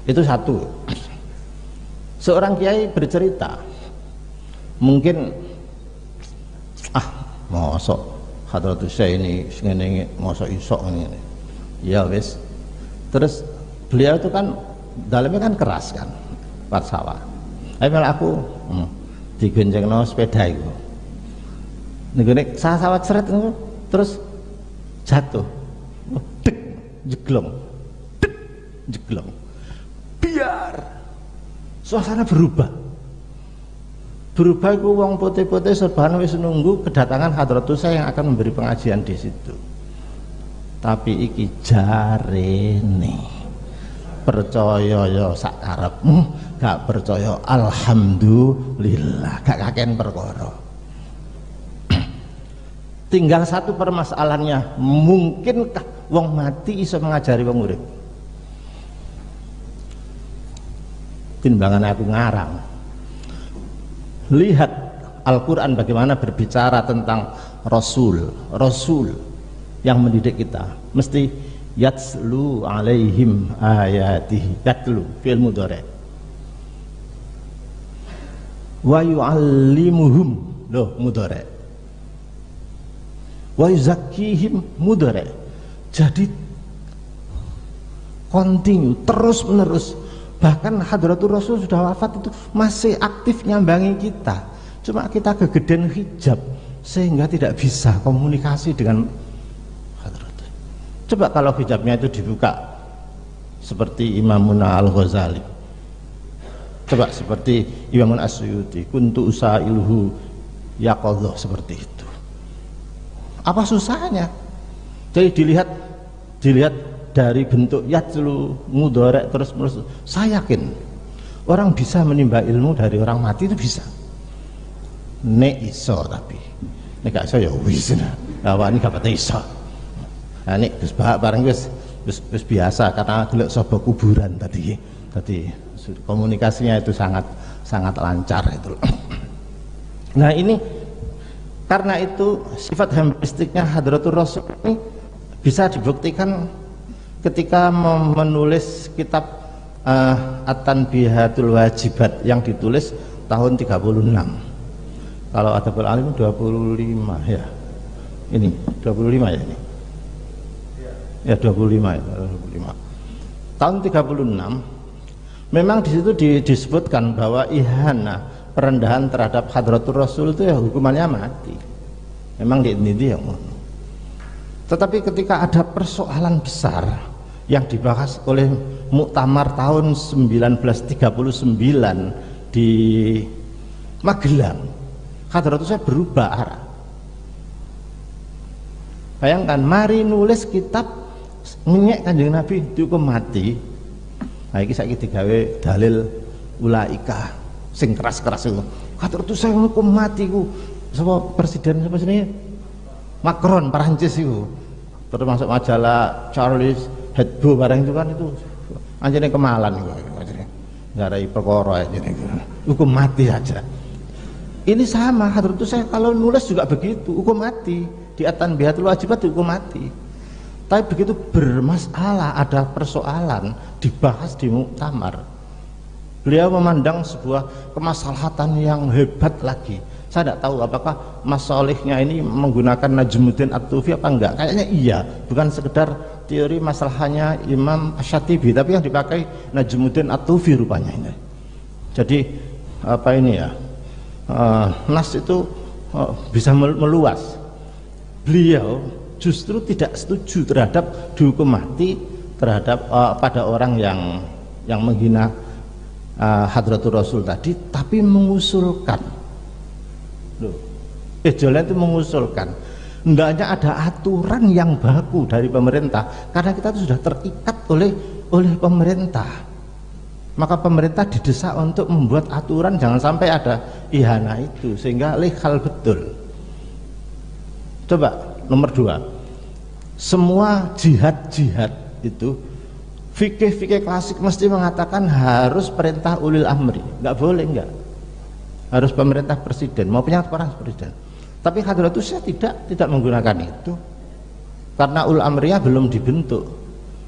itu satu. Seorang kiai bercerita, mungkin mosok Hadratus Syekh ini ngene mosok isok ngene. Ya wis. Terus beliau itu kan dalamnya kan keras kan, Pak sawah. Malah aku digoncengno sepeda iku. Niku nek sawah ceret niku terus jatuh. Dek jeglong. Biar suasana berubah iku wong putih-putih serban wis nunggu kedatangan Hadratus Syekh yang akan memberi pengajian di situ. Tapi iki jarene percaya ya sak karepmu, gak percaya alhamdulillah, gak kaken perkara. Tinggal satu permasalahannya, mungkinkah wong mati iso mengajari wong urip? Timbangan aku ngarang. Lihat Al-Quran bagaimana berbicara tentang Rasul yang mendidik kita. Mesti yatslu alaihim ayatihi, yatlu fi'il mudhari', wa yu'allimuhum mudhari', wa yuzakkihim mudhari'. Jadi continue, terus menerus. Bahkan Hadratul Rasul sudah wafat itu masih aktif nyambangi kita, cuma kita kegedean hijab sehingga tidak bisa komunikasi dengan Hadratul. Coba kalau hijabnya itu dibuka seperti Imamuna Al-Ghazali, coba seperti Imamun As-Suyuti, kuntu usailuhu yaqadha, seperti itu. Apa susahnya? Jadi dilihat dari bentuk yatlu mudhari' terus menerus. Saya yakin orang bisa menimba ilmu dari orang mati itu bisa. Nek iso, tapi nek gak iso ya wis. Awak ini gak pati iso. Nah nek Gus Bahak bareng wis biasa karena gelek sapa kuburan tadi komunikasinya itu sangat lancar itu. Nah ini karena itu sifat hembristiknya Hadratul Rasul ini bisa dibuktikan ketika menulis kitab At-Tanbihatul Wajibat yang ditulis tahun 36. Kalau Adabul Alim 25 ya. Ini 25 ya ini. Ya 25 ya, 25. Tahun 36 memang di situ disebutkan bahwa ihana, perendahan terhadap Hadratul Rasul itu ya hukumannya mati. Memang di yang tetapi ketika ada persoalan besar yang dibahas oleh Muktamar tahun 1939 di Magelang, Hadratus Syekh berubah arah. Bayangkan, mari nulis kitab ngenyek Kanjeng Nabi dihukum mati, Nah iki saiki digawe dalil ulaika sing keras-keras iku. Hadratus saya hukum mati ku. Sapa presiden sapa jenenge? Macron Perancis iku. Termasuk majalah Charles Hebdo barang itu kan itu anjene kemalan iku anjene. Ngarai perkara anjene iku. Hukum mati saja. Ini sama Hadratus saya kalau nulis juga begitu, hukum mati. Di at-tanbihatul wajibat hukum mati. Tapi begitu bermasalah, ada persoalan dibahas di muktamar, beliau memandang sebuah kemaslahatan yang hebat lagi. Saya tidak tahu apakah Mas Solihnya ini menggunakan Najmuddin At-Tufi apa enggak. Kayaknya iya, bukan sekedar teori masalahnya Imam Asy-Syatibi, tapi yang dipakai Najmuddin At-Tufi rupanya ini. Jadi apa ini ya, nas itu bisa meluas. Beliau justru tidak setuju terhadap dihukum mati terhadap pada orang yang menghina Hadratul Rasul tadi, tapi mengusulkan, Jalan itu mengusulkan, hendaknya ada aturan yang baku dari pemerintah, karena kita itu sudah terikat oleh pemerintah. Maka pemerintah didesak untuk membuat aturan jangan sampai ada ihana itu, sehingga legal betul. Coba nomor 2. Semua jihad itu fikih klasik mesti mengatakan harus perintah ulil amri, nggak boleh, nggak harus pemerintah presiden, mau punya orang presiden. Tapi Hadratus saya tidak menggunakan itu karena ulil amriyah belum dibentuk.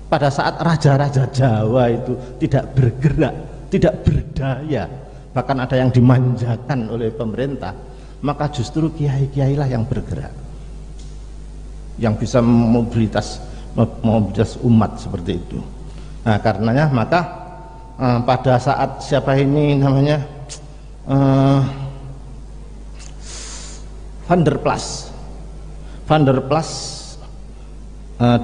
Pada saat raja-raja Jawa itu tidak bergerak, tidak berdaya, bahkan ada yang dimanjakan oleh pemerintah, maka justru kiai-kiailah yang bergerak, yang bisa mobilitas umat seperti itu. Nah karenanya maka pada saat siapa ini namanya Van der Plas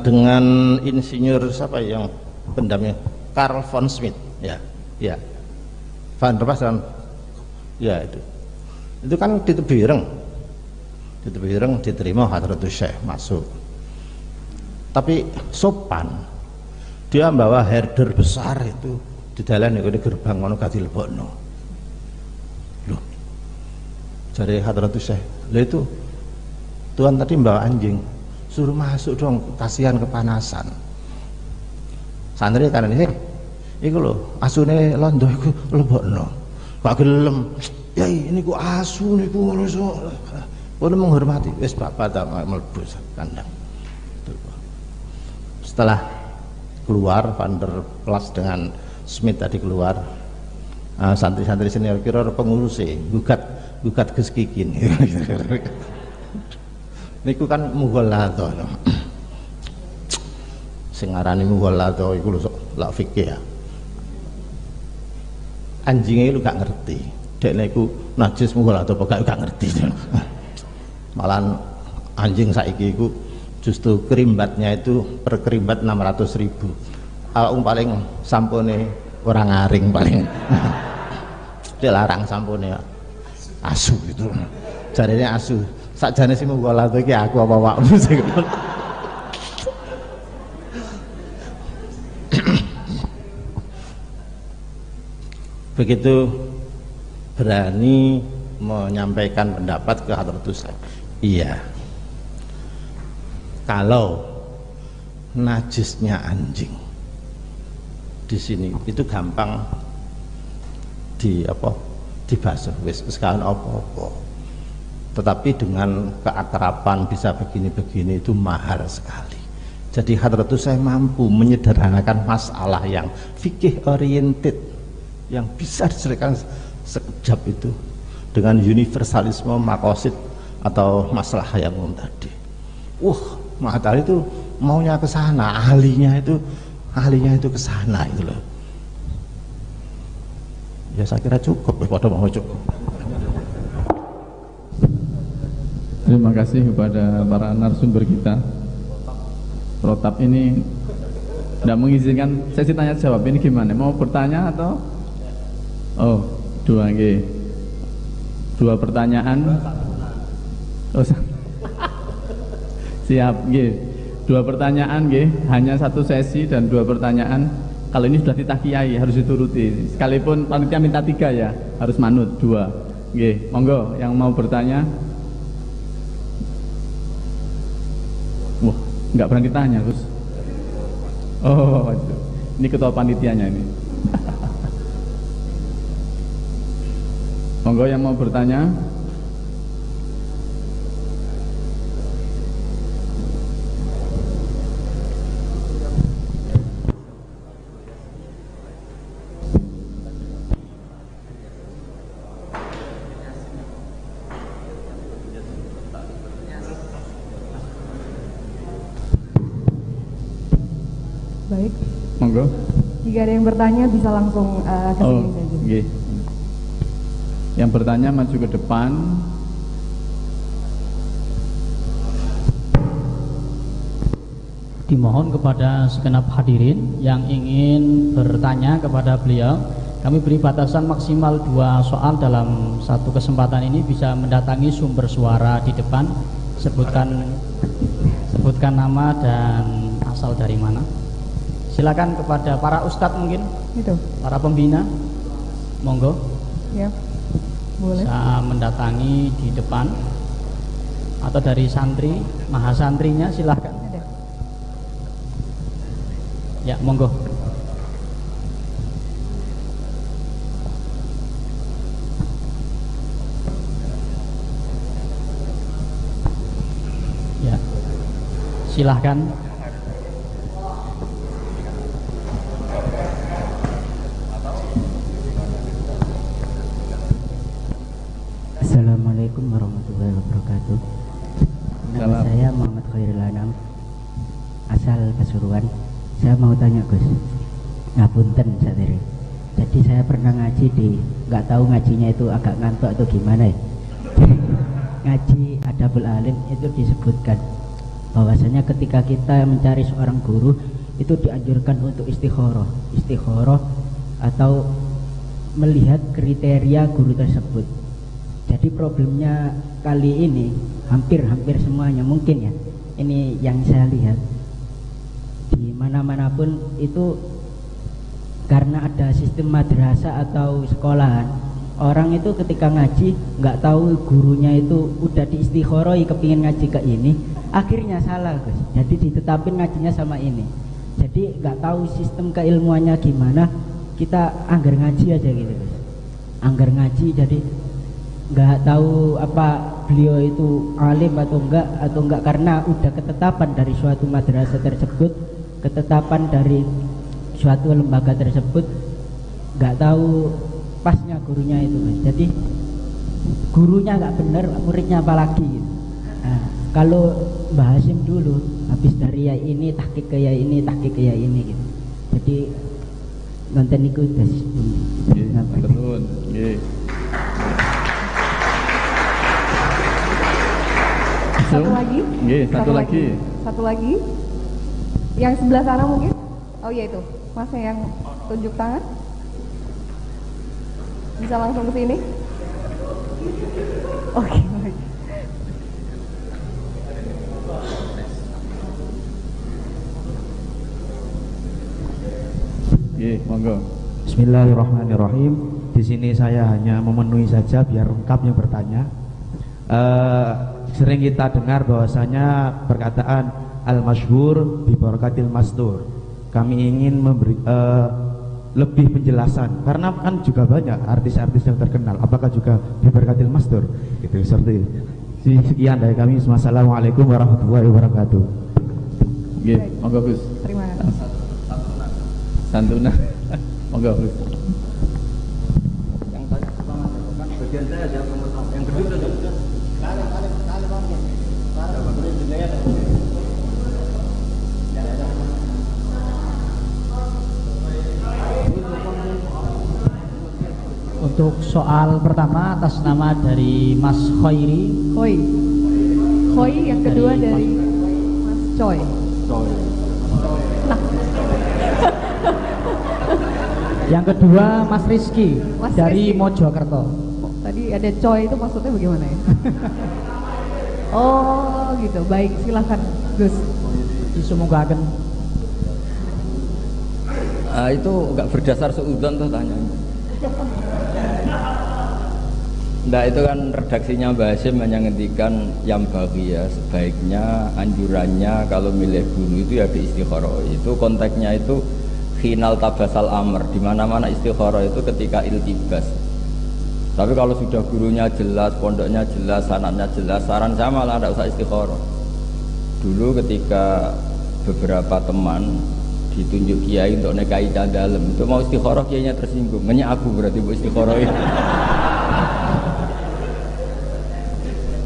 dengan insinyur siapa yang pendamping Karl von Schmidt, ya Van der Plas dan ya itu kan di Tebireng diterima Hadratus Syekh masuk, tapi sopan, dia bawa herder besar itu di dalam di gerbang ngono gak dilebokno. Loh, jadi Hadratus Syekh, lah itu Tuhan tadi bawa anjing, suruh masuk dong, kasihan kepanasan. Santri kan ini, iku lho asune londo iku lebokno, gak gelem. Ya ini ku asu niku ngono. Pun menghormati, wis bapak tak mlebu kandang. Setelah keluar Van der Plas dengan Smith tadi keluar, santri-santri senior kira pengurusnya gugat Gus Kikin. Niku kan mughalladha. Sing ngarani mughalladha iku lho lak fikih ya. Anjingnya lu gak ngerti. Dekne iku najis mughalladha apa gak ngerti. Malahan anjing saiki iku justru kerimbatnya itu per kerimbat 600.000. Paling sampune orang ngaring paling. Dilarang sampune asu itu. Jarine asu. Sakjane sing mughalladha iki aku apa awakmu sing. Begitu berani menyampaikan pendapat ke Hadratus Syekh. Iya, kalau najisnya anjing di sini itu gampang dibasuh, wis sekarang apa-apa. Tetapi dengan keakraban bisa begini-begini itu mahal sekali. Jadi Hadratus Syekh mampu menyederhanakan masalah yang fikih oriented, yang bisa diselesaikan sekejap itu dengan universalisme makosid atau masalah yang umum tadi. Matahari itu maunya ke sana, ahlinya itu ke sana itu loh. Ya saya kira cukup, pada mau cukup. Terima kasih kepada para narasumber kita. Protap ini tidak mengizinkan sesi tanya jawab, ini gimana? Mau bertanya atau? Oh, dua pertanyaan. Oh, siap, Dua pertanyaan, hanya satu sesi dan dua pertanyaan. Kalau ini sudah titah kiai harus dituruti. Sekalipun panitia minta 3 ya, harus manut 2. Nggih, monggo yang mau bertanya. Wah, nggak berani tanya, Gus. Oh, ini ketua panitianya ini. Monggo yang mau bertanya. Baik. Monggo. Jika ada yang bertanya bisa langsung ke sini saja. Nggih. Yang bertanya maju ke depan. Dimohon kepada segenap hadirin yang ingin bertanya kepada beliau, kami beri batasan maksimal 2 soal dalam satu kesempatan ini. Bisa mendatangi sumber suara di depan, sebutkan nama dan asal dari mana. Silakan kepada para ustadz mungkin, Itu. para pembina, monggo. Ya. Boleh. Bisa mendatangi di depan atau dari santri, mahasantrinya silahkan. Ada. Ya, monggo. Ya, silahkan. Assalamualaikum warahmatullahi wabarakatuh. Nama Salam. saya Muhammad Khairul Anam, asal Pasuruan. Saya mau tanya Gus, ngapunten satiri. Jadi saya pernah ngaji nggak tahu ngajinya itu agak ngantuk atau gimana ya. Ngaji Adabul Alim itu disebutkan bahwasanya ketika kita mencari seorang guru itu dianjurkan untuk istikharah atau melihat kriteria guru tersebut. Jadi problemnya kali ini hampir semuanya mungkin ya, ini yang saya lihat di mana-mana pun itu karena ada sistem madrasah atau sekolahan, orang itu ketika ngaji nggak tahu gurunya itu udah diistikharoi kepingin ngaji ke ini, akhirnya salah Gus. Jadi ditetapin ngajinya sama ini, jadi nggak tahu sistem keilmuannya gimana, kita anggar ngaji aja gitu Gus, anggar ngaji jadi nggak tahu apa beliau itu alim atau enggak karena udah ketetapan dari suatu madrasah tersebut, ketetapan dari suatu lembaga tersebut, nggak tahu pasnya gurunya itu Mas. Jadi gurunya nggak benar, muridnya apalagi gitu. Nah, kalau Mbah Hasim dulu habis dari ya ini tahqiq ke ya ini, tahqiq ke ya ini gitu. Jadi nonton ikut guys. Betul. Nggih. Satu lagi? Nggih, satu lagi. Satu lagi. Yang sebelah sana mungkin? Oh iya itu. Masnya yang tunjuk tangan. Bisa langsung ke sini? Oke, baik. Nggih, monggo. Bismillahirrahmanirrahim. Di sini saya hanya memenuhi saja biar lengkap yang bertanya. Sering kita dengar bahwasanya perkataan al-masyhur bi barakatil mastur. Kami ingin memberi lebih penjelasan karena kan juga banyak artis-artis yang terkenal. Apakah juga bi barakatil mastur? Gitu seperti sekian dari kami. Wassalamualaikum warahmatullahi wabarakatuh. Nggih, monggo Gus. Terima kasih. Santunan. Monggo Gus. Yang tadi kan bagian saya yang pertama, yang kedua sudah. Untuk soal pertama atas nama dari Mas Khairi. Khoi. Khoi yang kedua dari Mas Choi. Yang kedua Mas Rizky Mas dari Rizky. Mojokerto. Oh, tadi ada Choi itu maksudnya bagaimana ya? Oh gitu, baik silahkan Gus. Disumungkaken. Itu enggak berdasar suudzon tuh tanya. Nah itu kan redaksinya Mbak Hasyim hanya ngendikan yang bagi ya, sebaiknya anjurannya kalau milih guru itu ya di istikharah. Itu konteksnya itu final tabasal amr, di mana-mana istikharah itu ketika iltibas. Tapi kalau sudah gurunya jelas, pondoknya jelas, sanadnya jelas, saran saya malah tidak usah istikharah. Dulu ketika beberapa teman ditunjuk kiai untuk nekai dalam, itu mau istikharah kiainya tersinggung, nanya aku berarti mau istikharah ini.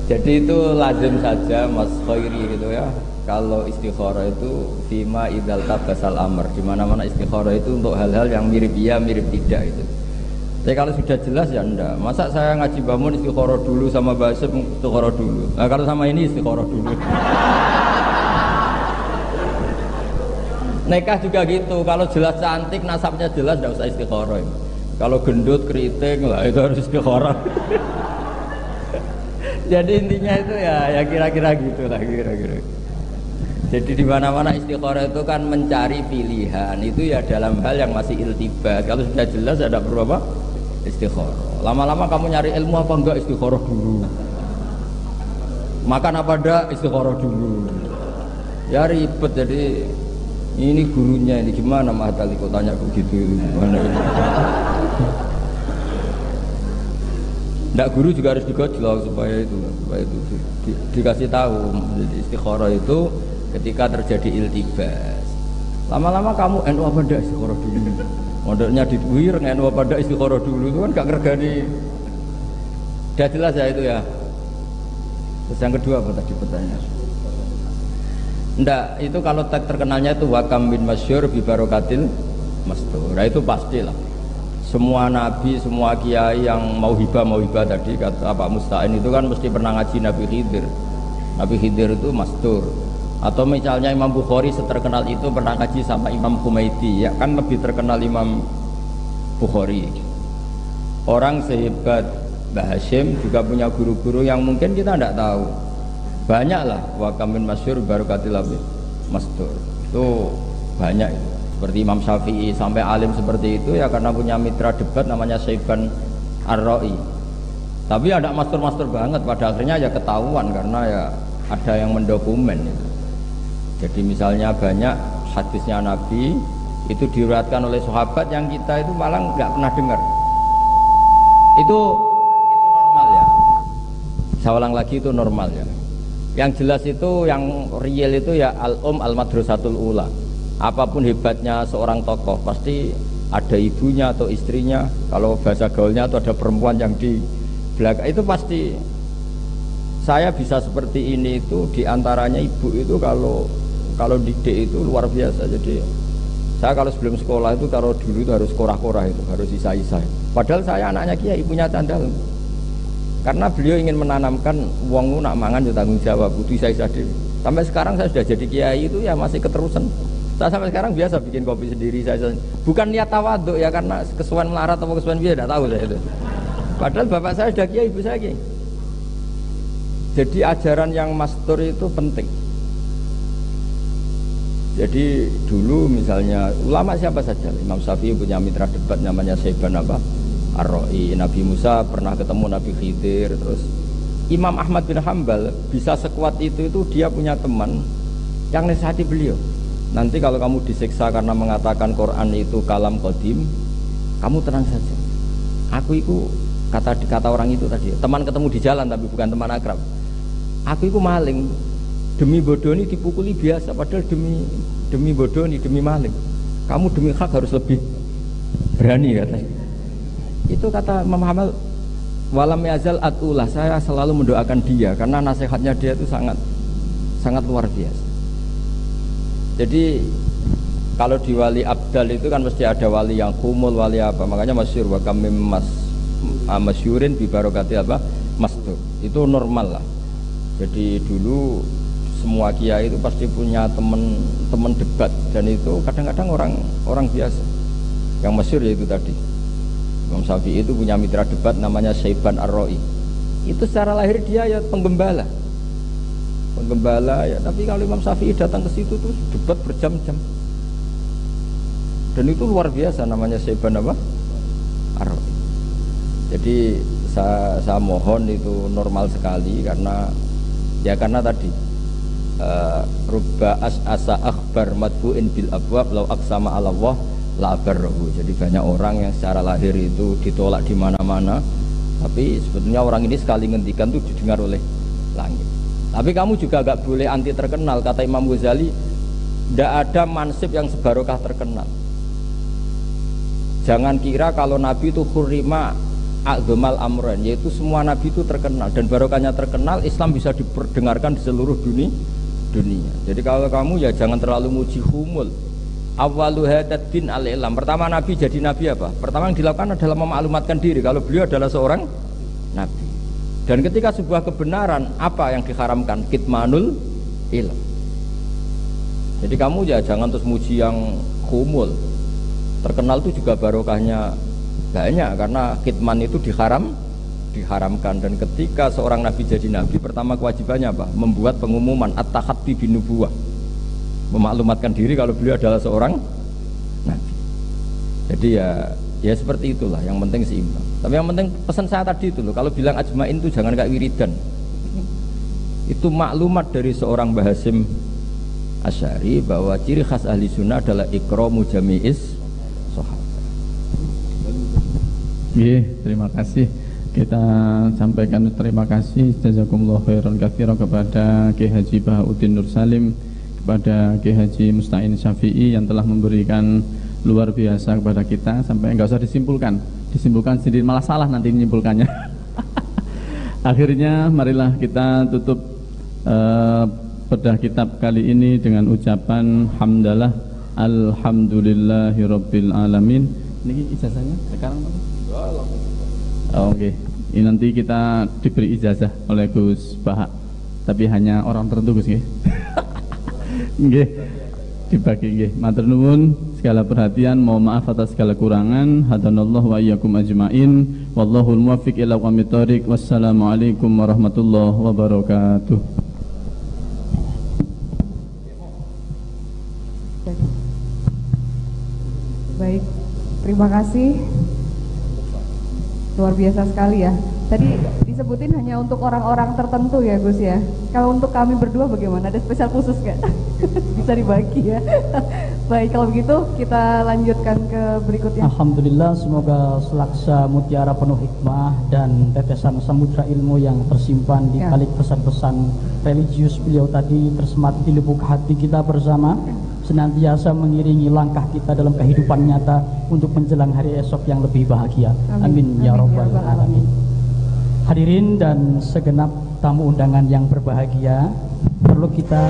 Jadi itu lazim saja Mas Khairi gitu ya. Kalau istikharah itu fima idzal tabasal amr, di mana-mana istikharah itu untuk hal-hal yang mirip iya mirip tidak itu. Tapi kalau sudah jelas ya enggak. Masa saya ngaji bangun istikharah dulu sama bahasa istikharah dulu. Nah kalau sama ini istikharah dulu. Nikah juga gitu. Kalau jelas cantik, nasabnya jelas enggak usah istikharah. Kalau gendut, keriting lah itu harus istikharah. Jadi intinya itu ya kira-kira gitulah kira-kira. Jadi di mana-mana istikharah itu kan mencari pilihan, itu ya dalam hal yang masih iltibas. Kalau sudah jelas ada perlu apa? Istikharah. Lama-lama kamu nyari ilmu apa enggak, istikharah dulu. Makan apa enggak, istikharah dulu. Ya ribet. Jadi ini gurunya ini gimana Mah Tali kok tanya kok gitu gimana ini. Nggak, guru juga harus digojlok supaya itu dikasih tahu. Jadi istikharah itu ketika terjadi iltibas. Lama-lama kamu NU apa ndak istikharah dulu. Mondoknya dibuir NU apa ndak istikharah dulu itu kan gak ngergani. Udah jelas ya itu ya. Terus yang kedua apa tadi pertanyaan? Ndak, itu kalau terkenalnya itu wakam bin masyhur bi barokatil mastur. Nah itu pastilah. Semua nabi, semua kiai yang mau hibah tadi kata Pak Musta'in itu kan mesti pernah ngaji Nabi Khidir. Nabi Khidir itu mastur. Atau misalnya Imam Bukhari seterkenal itu pernah ngaji sama Imam Humaidi, ya kan lebih terkenal Imam Bukhari. Orang sehebat Mbah Hasyim juga punya guru-guru yang mungkin kita tidak tahu. Banyaklah wakamin masyhur barokatil mastur. Itu banyak itu. Seperti Imam Syafi'i sampai alim seperti itu ya karena punya mitra debat namanya Syaiban Ar-Ra'i. Tapi ada master-master banget, pada akhirnya ya ketahuan karena ya ada yang mendokumen itu. Jadi misalnya banyak hadisnya Nabi itu diriwayatkan oleh sahabat yang kita itu malah nggak pernah dengar. Itu normal ya. Saya ulang lagi itu normal ya. Yang jelas itu yang real itu ya al-madrasatul ula. Apapun hebatnya seorang tokoh pasti ada ibunya atau istrinya, kalau bahasa gaulnya atau ada perempuan yang di belakang itu pasti. Saya bisa seperti ini itu diantaranya ibu itu kalau didik itu luar biasa. Jadi saya kalau sebelum sekolah itu kalau dulu itu harus korah-korah itu harus isa-isa. Padahal saya anaknya kiai punya candal. Karena beliau ingin menanamkan wong nak mangan ya tanggung jawab, kudu isa-isa dhewe. Sampai sekarang saya sudah jadi kiai itu ya masih keterusan. Saya sampai sekarang biasa bikin kopi sendiri saya. Bukan niat tawaduk ya karena kesuwen melarat atau kesuwen biasa tidak tahu saya itu. Padahal bapak saya sudah kiai, ibu saya kiai. Jadi ajaran yang mastur itu penting. Jadi dulu misalnya ulama siapa saja, Imam Syafi'i punya mitra debat namanya Syaiban Ar-Ra'i. Nabi Musa pernah ketemu Nabi Khidir. Terus Imam Ahmad bin Hanbal bisa sekuat itu dia punya teman yang nasihati beliau. Nanti kalau kamu disiksa karena mengatakan Quran itu kalam qadim, kamu tenang saja. Aku itu kata orang itu tadi, teman ketemu di jalan tapi bukan teman akrab. Aku itu maling, demi bodoh ini dipukuli biasa, padahal demi bodoh ini demi maling. Kamu demi hak harus lebih berani katanya. Itu kata Imam Hamal, walam yazal atulah, saya selalu mendoakan dia karena nasihatnya dia itu sangat luar biasa. Jadi kalau di wali abdal itu kan mesti ada wali yang kumul, wali apa, makanya masyhur wa kam masyhurin bi barokati mastur. Itu normal lah. Jadi dulu semua kiai itu pasti punya teman debat dan itu kadang-kadang orang biasa. Yang masyhur yaitu tadi Imam Syafi'i itu punya mitra debat namanya Syaiban Ar-Ra'i. Itu secara lahir dia ya penggembala ya, tapi kalau Imam Syafi'i datang ke situ tuh debat berjam-jam. Dan itu luar biasa namanya Syaiban apa? Ar-Ra'i. Jadi saya mohon itu normal sekali karena tadi rubba as'asa akhbar madbu'in bil abwab law aqsama 'ala Allah la barrahu. Jadi banyak orang yang secara lahir itu ditolak di mana-mana, tapi sebetulnya orang ini sekali ngendikan itu didengar oleh langit. Tapi kamu juga agak boleh anti terkenal. Kata Imam Ghazali, tidak ada mansib yang sebarokah terkenal. Jangan kira kalau Nabi itu hurrima a'dhamal amran, yaitu semua Nabi itu terkenal, dan barokahnya terkenal, Islam bisa diperdengarkan di seluruh dunia. Jadi kalau kamu ya jangan terlalu muji humul. Awwalu hadad din al-ilam. Pertama Nabi jadi Nabi apa? Pertama yang dilakukan adalah memaklumatkan diri kalau beliau adalah seorang Nabi. Dan ketika sebuah kebenaran, apa yang diharamkan? Kitmanul ilm. Jadi kamu ya jangan terus muji yang humul. Terkenal itu juga barokahnya banyak karena kitman itu diharamkan. Dan ketika seorang nabi jadi nabi, pertama kewajibannya apa? Membuat pengumuman at-tahaddi bin nubuwah, memaklumatkan diri kalau beliau adalah seorang nabi. Jadi ya seperti itulah, yang penting seimbang. Tapi yang penting pesan saya tadi itu loh, kalau bilang ajmain itu jangan kayak wiridan. Itu maklumat dari seorang Mbah Hasyim Asy'ari bahwa ciri khas ahli sunnah adalah ikramu jami'is sahabat. Terima kasih. Kita sampaikan terima kasih jazakumullah khairan katsiran kepada Ki Haji Bahauddin Nur Salim, kepada Ki Haji Musta'in Syafi'i yang telah memberikan luar biasa kepada kita, sampai enggak usah disimpulkan sendiri, malah salah nanti menyimpulkannya. Akhirnya marilah kita tutup bedah kitab kali ini dengan ucapan hamdalah alhamdulillahirabbil alamin. Ini ijazahnya sekarang Oke. Ini nanti kita diberi ijazah oleh Gus Bahak, tapi hanya orang tertentu Gus nggih. Nggih. Dibagi nggih. Matur nuwun segala perhatian, mohon maaf atas segala kurangan. Hadanallahu wa iyyakum ajmain. Wallahul muwaffiq ila aqwamit thoriq. Wassalamualaikum warahmatullahi wabarakatuh. Baik, terima kasih. Luar biasa sekali ya. Tadi disebutin hanya untuk orang-orang tertentu ya Gus ya. Kalau untuk kami berdua bagaimana? Ada spesial khusus nggak? Bisa dibagi ya. Baik, kalau begitu kita lanjutkan ke berikutnya. Alhamdulillah, semoga selaksa mutiara penuh hikmah dan tetesan samudra ilmu yang tersimpan di balik pesan-pesan religius beliau tadi tersemat di lubuk hati kita bersama, senantiasa mengiringi langkah kita dalam kehidupan nyata untuk menjelang hari esok yang lebih bahagia. Amin ya rabbal alamin. Hadirin dan segenap tamu undangan yang berbahagia, perlu kita